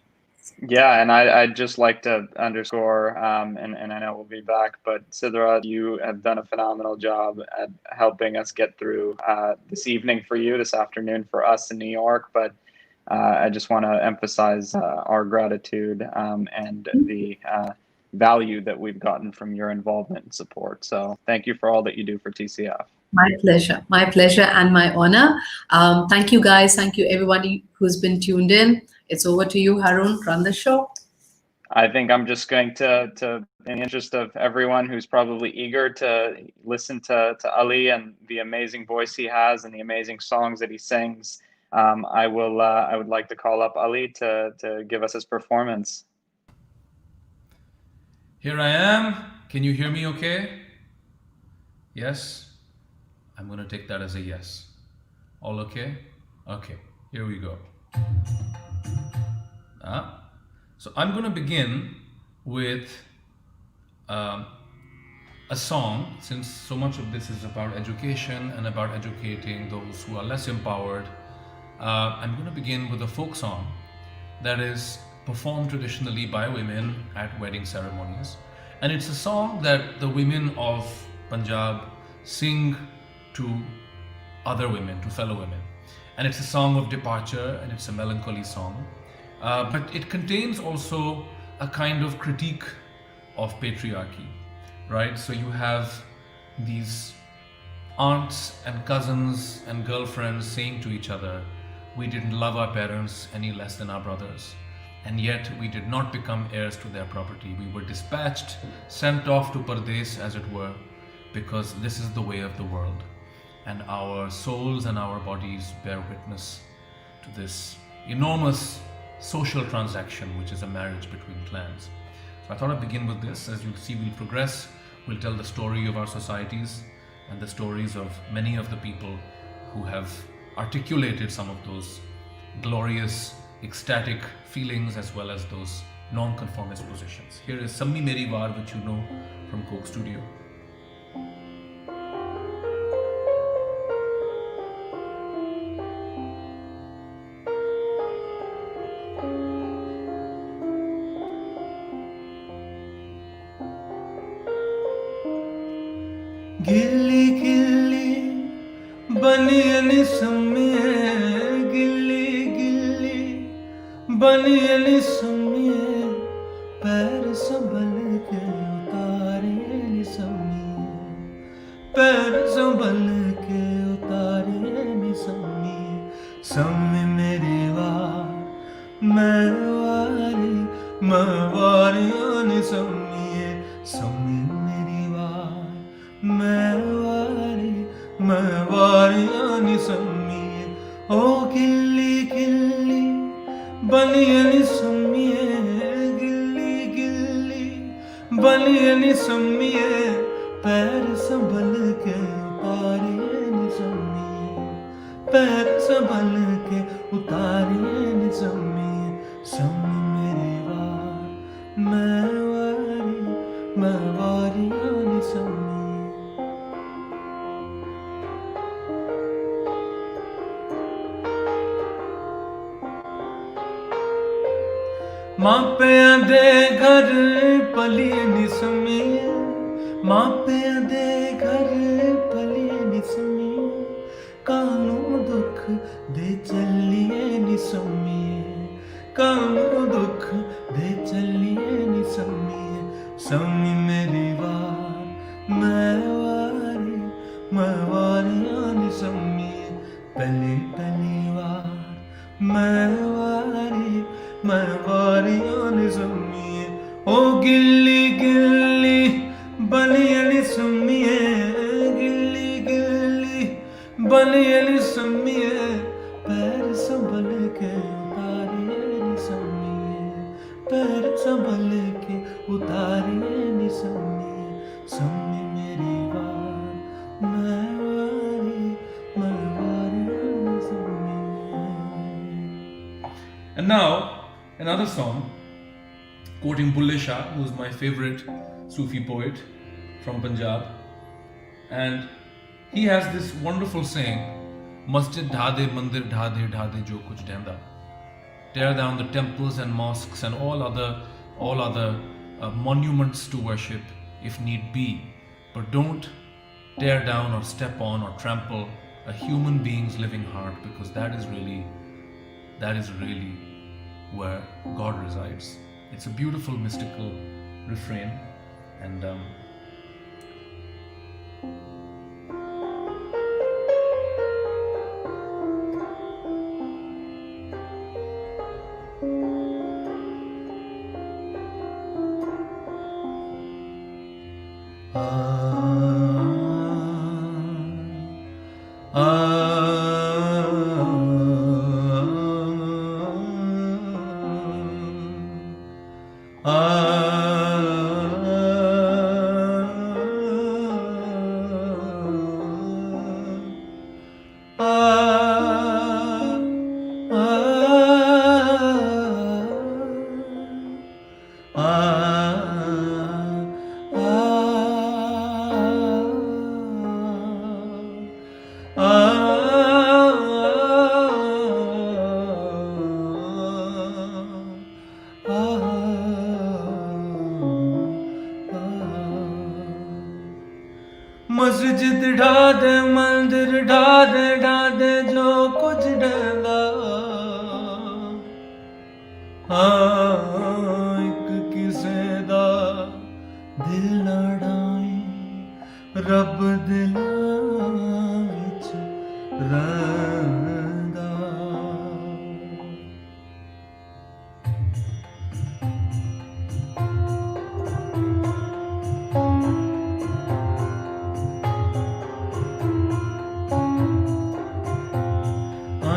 Yeah, and I'd just like to underscore, and I know we'll be back, but Sidra, you have done a phenomenal job at helping us get through this evening for you, this afternoon for us in New York. But I just want to emphasize our gratitude and the value that we've gotten from your involvement and support. So thank you for all that you do for TCF. My pleasure and my honor. Thank you, guys. Thank you, everybody who's been tuned in. It's over to you, Harun. Run the show. I think I'm just going to in the interest of everyone who's probably eager to listen to Ali and the amazing voice he has and the amazing songs that he sings, I would like to call up Ali to give us his performance. Here I am. Can you hear me okay? Yes? I'm going to take that as a yes. All okay? Okay, here we go. So I'm going to begin with a song, since so much of this is about education and about educating those who are less empowered. I'm going to begin with a folk song that is performed traditionally by women at wedding ceremonies. And it's a song that the women of Punjab sing to other women, to fellow women. And it's a song of departure, and it's a melancholy song. But it contains also a kind of critique of patriarchy, right? So you have these aunts and cousins and girlfriends saying to each other, we didn't love our parents any less than our brothers, and yet we did not become heirs to their property. We were dispatched, sent off to Pardes, as it were, because this is the way of the world. And our souls and our bodies bear witness to this enormous social transaction, which is a marriage between clans. So I thought I'd begin with this. As you'll see, we'll progress. We'll tell the story of our societies and the stories of many of the people who have articulated some of those glorious, ecstatic feelings as well as those non-conformist positions. Here is Sammi Meri Waar, which you know from Coke Studio. गिल्ली गिल्ली बनियन सम्मे गिल्ली गिल्ली नी सम्मिए पैर संभल के उतारे नी सम्मिए पैर संभल के उतारे नी सम्मिए सम्मी मेरी वार मैं वारिया नी सम्मिए सम्मी मेरी वार मैं वारिया नी सम्मिए ओ गिल्ली गिल्ली बनिए नी सम्मिए गिल्ली गिल्ली बनिए नी सम्मिए पैर संभल के उतारिए नी सम्मिए पैर संभल के उतारिए नी सम्मिए सम्मी मेरी वार मैं वारिया नी सम्मिए मापियां दे घर पलिए नी सम्मिए मापियां दे घर पलिए नी सम्मिए कानू दुख दे चलिए नी सम्मिए कानू दुख दे चलिए नी सम्मिए सम्मी मेरी वार मैं वारिया नी सम्मिए पहली पहली वार मैं वारिया नी सम्मिए ओ गिल्ली गिल्ली बनिए नी सम्मिए गिल्ली गिल्ली बनिए नी सम्मिए पैर संभल के उतारिए नी सम्मिए पैर संभल के उतारिए नी सम्मिए सम्मी मेरी वार मैं वारिया नी सम्मिए. And now, another song, quoting Bulle Shah, who's my favorite Sufi poet from Punjab. And he has this wonderful saying, Masjid dha de, mandir dha de jo kuch denda. Tear down the temples and mosques and all other monuments to worship if need be. But don't tear down or step on or trample a human being's living heart, because that is really where God resides. It's a beautiful mystical refrain, and मस्जिद ढा दे मंदिर ढा दे जो कुछ डंदा हाँ एक किसे दा दिल ना डाई रब दिलां विच रंदा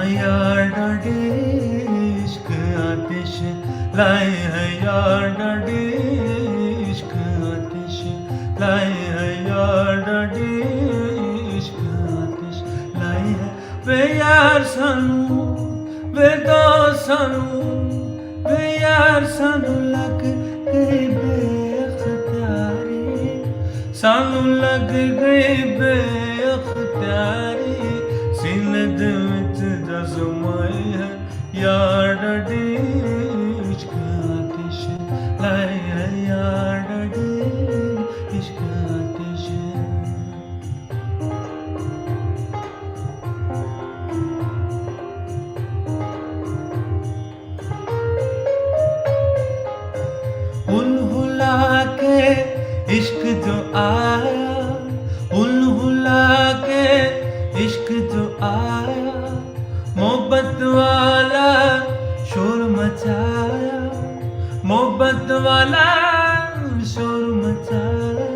यार डाडे इश्क आतिश लाए हैं यार डाडे इश्क आतिश लाए हैं यार डाडे इश्क आतिश लाए हैं वे यार सानू वे दो सानू वे यार सानू लग गई बेअख्तियारी सानू लग गई बेअख्तियारी सीने दे जज़्माए है यार डाडे इश्क आतिश लाए है यार डाडे इश्क आतिश हुलहुला के इश्क जो आया, हुलहुला के इश्क जो आया, मोहब्बत वाला शोर मचाया, मोहब्बत वाला शोर मचाया,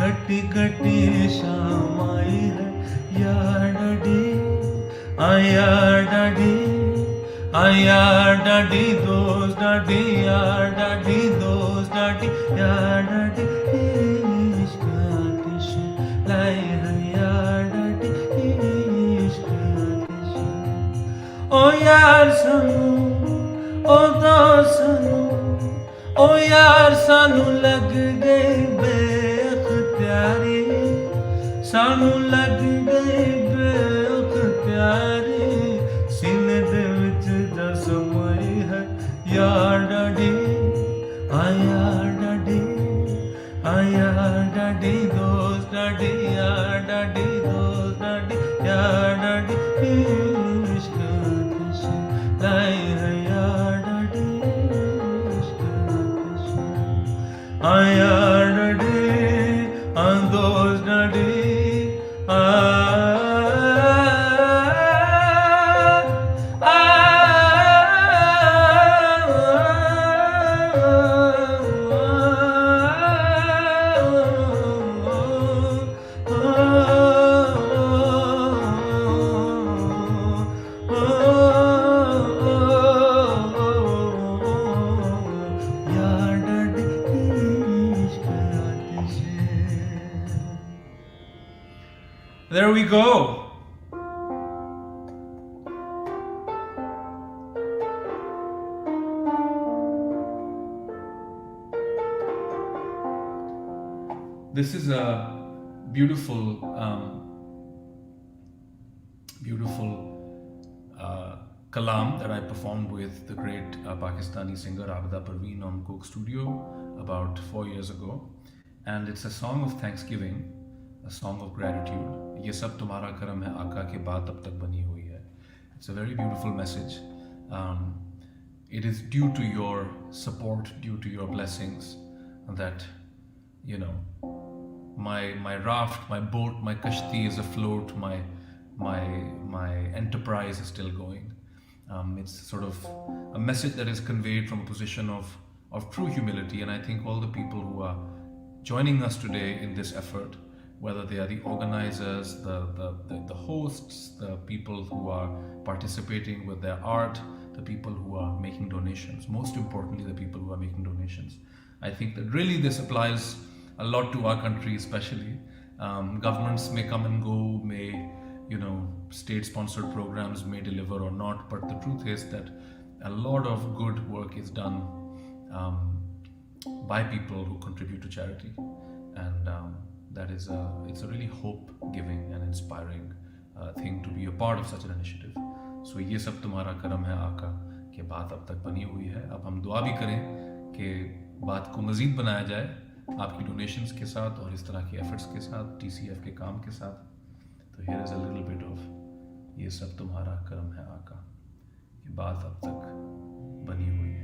घटी घटी शाम आई है यार डडी, आया डडी, आया डडी दोस्त डडी, यार डडी दोस्त डडी, यार डडी इश्क आतिश लाए है यार डडी इश्क आतिश। ओ यार सानू ओ दोस्त सानू, ओ यार सानू लग गई बेअख्तियारी, सानू लग गई बेअख्तियारी, सीने दे विच जसमई है यार डडी, आया डडी, आया डडी दोस्त डडी, यार डडी दोस्त डडी, यार डडी इश्क आतिश लाए है यार डडी इश्क आतिश, आया डडी दोस्त डडी, There we go. This is a beautiful, kalam that I performed with the great Pakistani singer Abida Parveen on Coke Studio about 4 years ago, and it's a song of thanksgiving, a song of gratitude. ये सब तुम्हारा करम है आका के बात अब तक बनी हुई है. It's a very beautiful message. It is due to your support, due to your blessings, that you know my raft, my boat, my kashti is afloat, my enterprise is still going. It's sort of a message that is conveyed from a position of true humility, and I think all the people who are joining us today in this effort, whether they are the organizers, the hosts, the people who are participating with their art, the people who are making donations, most importantly the people who are making donations. I think that really this applies a lot to our country especially. Governments may come and go, may state-sponsored programs may deliver or not, but the truth is that a lot of good work is done by people who contribute to charity, and that is it's a really hope-giving and inspiring thing to be a part of such an initiative. So ये सब तुम्हारा करम है आका कि बात अब तक बनी हुई है. अब हम दुआ भी करें कि बात को मज़ीद बनाया जाए आपकी डोनेशंस के साथ और इस तरह के एफर्ट्स के साथ, TCF के काम के साथ. तो here is a little bit of ये सब तुम्हारा करम है आका कि बात अब तक बनी हुई है.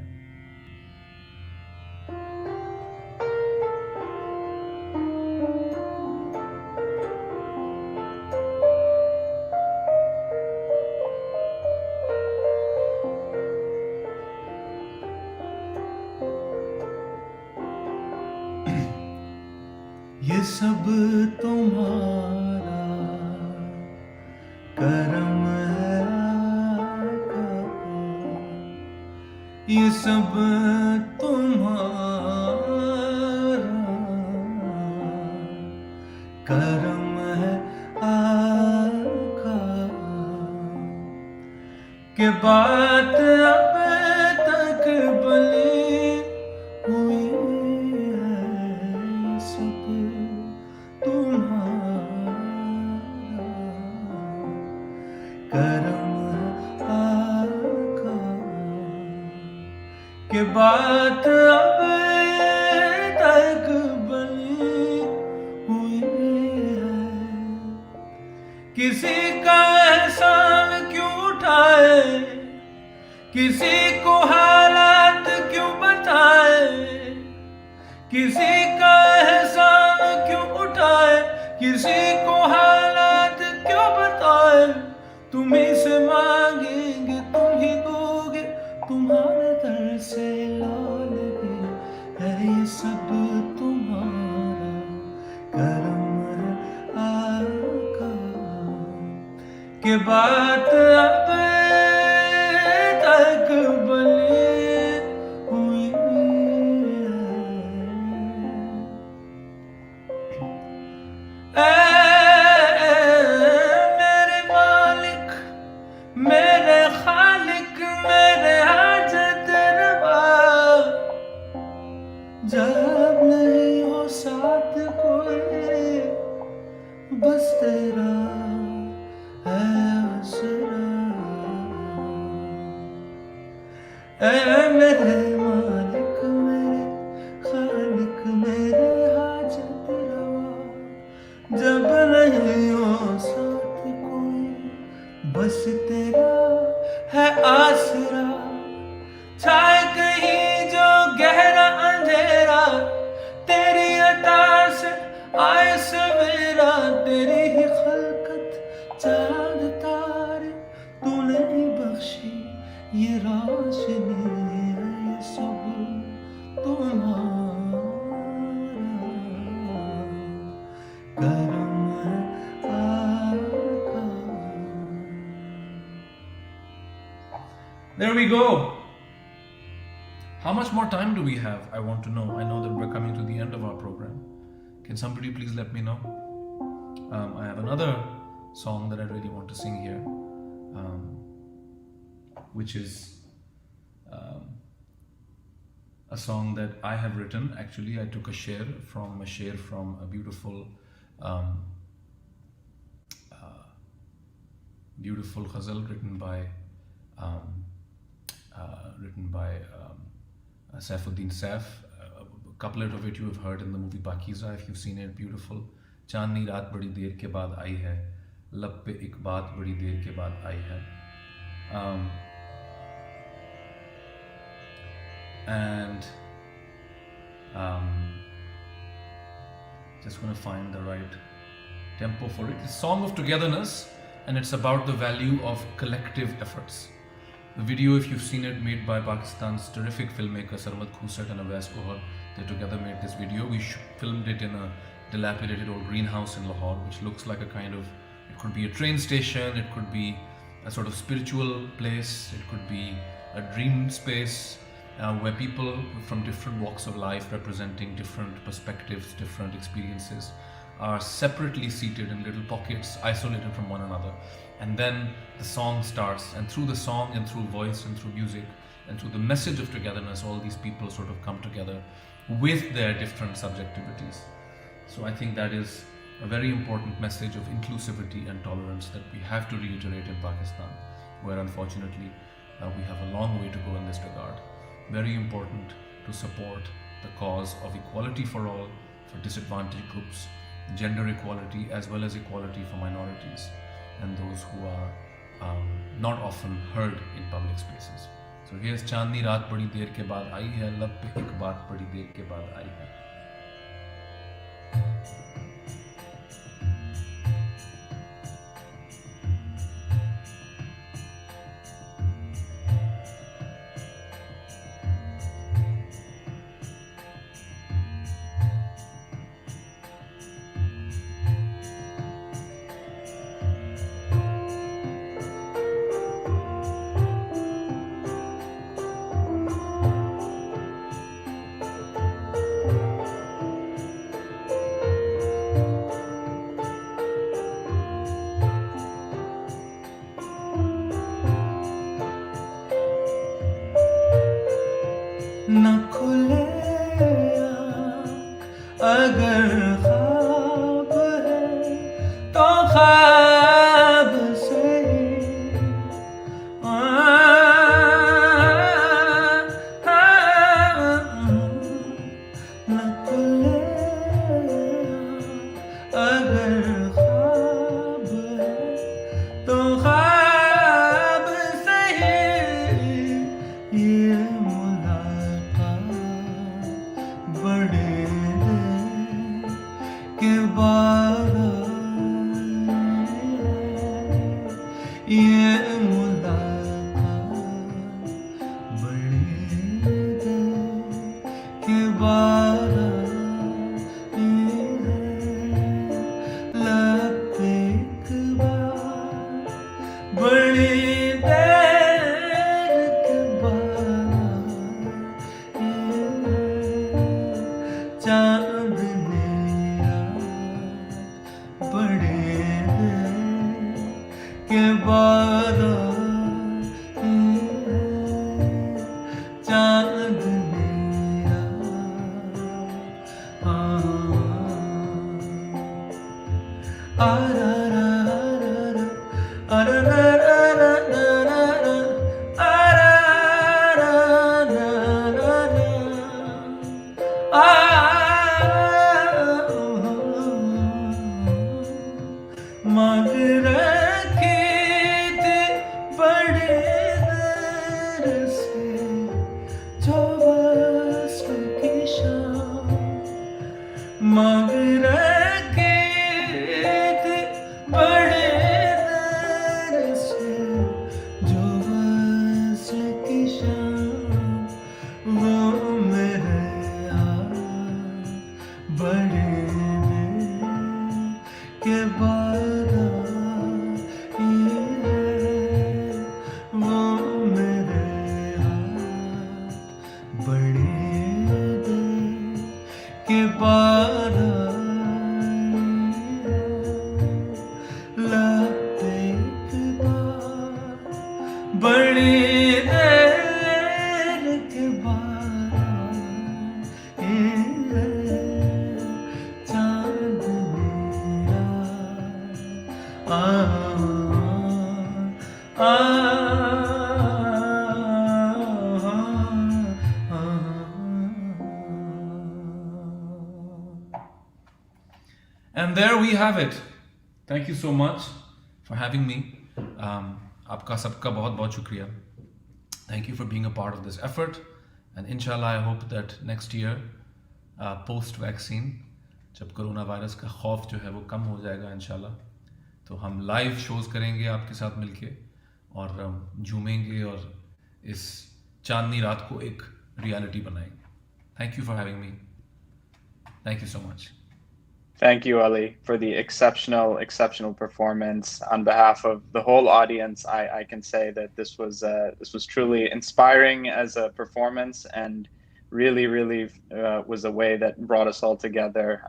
ये सब तुम्हारा करम है आका, ये सब तुम्हारा करम है आका, के बात अब तक भली हुई है, सब तुम्हारा करम आका, के बात अब तक बनी हुई है. किसी का एहसान क्यों उठाए, किसी को हालात क्यों बताए, किसी का एहसान क्यों उठाए, किसी को हालात क्यों बताए, तुम्हीं से मांगेंगे तुम ही दोगे, तुम्हारे दर से ला लेंगे, है ये सब तुम्हारा करम है आका, के बात अब तक बनी हुई है। मेरे मालिक, मेरे खालिक, मेरे हाजत रवा, जब नहीं हो साथ कोई, बस तेरा है आसरा। ऐ मेरे मालिक, मेरे खालिक, मेरे हाजत रवा, जब नहीं हो साथ कोई, बस तेरा है आसरा। छाए कहीं जो गहरा अंधेरा, तेरी अता से आए सवेरा, तेरी ही खलकत चांद तारे, तूने ही बख्शी ये रोशनी, है ये सब तुम्हारा करम है आका। There we go. How much more time do we have? I want to know. I know that we're coming to the end of our program. Can somebody please let me know? I have another song that I really want to sing here, which is a song that I have written. Actually, I took a share from a beautiful ghazal written by Saifuddin Saif. A couplet of it you have heard in the movie Pakiza, if you've seen it. Beautiful. चांदनी रात बड़ी देर के बाद आई है, लब पे एक बात बड़ी देर के बाद आई है. And just going to find the right tempo for it. It's a song of togetherness, and it's about the value of collective efforts. The video, if you've seen it, made by Pakistan's terrific filmmaker Sarmad Khusat and Awais Kohar. They together made this video. We filmed it in a dilapidated old greenhouse in Lahore, which looks like a kind of, it could be a train station, it could be a sort of spiritual place, it could be a dream space where people from different walks of life, representing different perspectives, different experiences, are separately seated in little pockets, isolated from one another. And then the song starts, and through the song and through voice and through music and through the message of togetherness, all these people sort of come together with their different subjectivities. So I think that is a very important message of inclusivity and tolerance that we have to reiterate in Pakistan, where unfortunately we have a long way to go in this regard. Very important to support the cause of equality for all, for disadvantaged groups, gender equality, as well as equality for minorities and those who are not often heard in public spaces. So here's Chandni Raat Badi Der Ke Baad Aayi Hai, Lab Pe Ek Baat Badi Der Ke Baad Aayi Hai. न खुले अगर ख्वाब है तो ख्वाब से न खुले अगर ख्वाब है तो ख्वाब से ये बड़े बारा लब एक बार बड़ी देर के बाद चांदनी रात बड़े देर के बाद चांदनी मांग रखी थी बड़े देर से जो वस्ल की शाम मांग रखी थी बड़े देर से जो वस्ल की शाम वो मेरे हाथ बड़े देर के बाद वो मेरे हाथ बड़े देर के बाद लब एक बार बड़ी देर के बाद चांदनी And there we have it. Thank you so much for having me. आपका सबका बहुत बहुत शुक्रिया. Thank you for being a part of this effort. And inshallah, I hope that next year, post-vaccine, जब कोरोना वायरस का खौफ जो है वो कम हो जाएगा इंशाल्लाह, तो हम लाइव शोज करेंगे आपके साथ मिलके और झूमेंगे और इस चांदनी रात को एक रियलिटी बनाएंगे. Thank you for having me. Thank you so much. Thank you, Ali, for the exceptional performance. On behalf of the whole audience, I can say that this was truly inspiring as a performance, and really was a way that brought us all together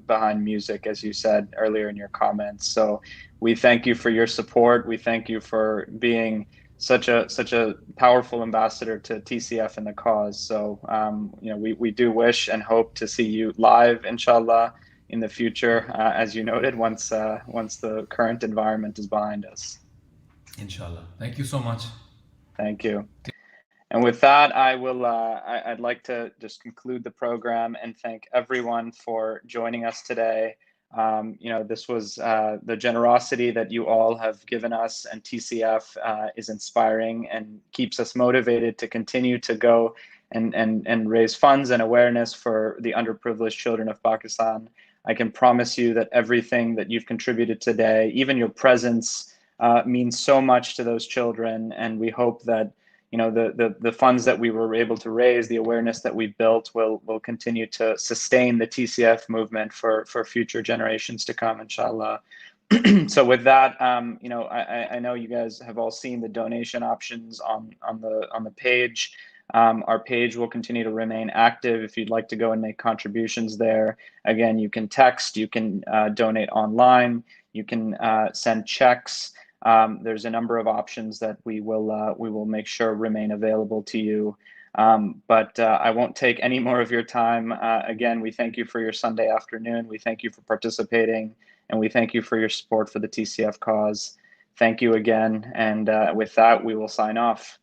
behind music, as you said earlier in your comments. So we thank you for your support. We thank you for being such a powerful ambassador to TCF and the cause. So we do wish and hope to see you live, inshallah, in the future, as you noted, once the current environment is behind us. Inshallah. Thank you so much. Thank you. And with that, I'd like to just conclude the program and thank everyone for joining us today. This was the generosity that you all have given us, and TCF is inspiring and keeps us motivated to continue to go and raise funds and awareness for the underprivileged children of Pakistan. I can promise you that everything that you've contributed today, even your presence, means so much to those children. And we hope that the funds that we were able to raise, the awareness that we built, will continue to sustain the TCF movement for future generations to come, inshallah. So with that, I know you guys have all seen the donation options on the page. Our page will continue to remain active if you'd like to go and make contributions there. Again, you can text, you can donate online, you can send checks. There's a number of options that we will make sure remain available to you. But I won't take any more of your time. Again, we thank you for your Sunday afternoon. We thank you for participating, and we thank you for your support for the TCF cause. Thank you again. And with that, we will sign off.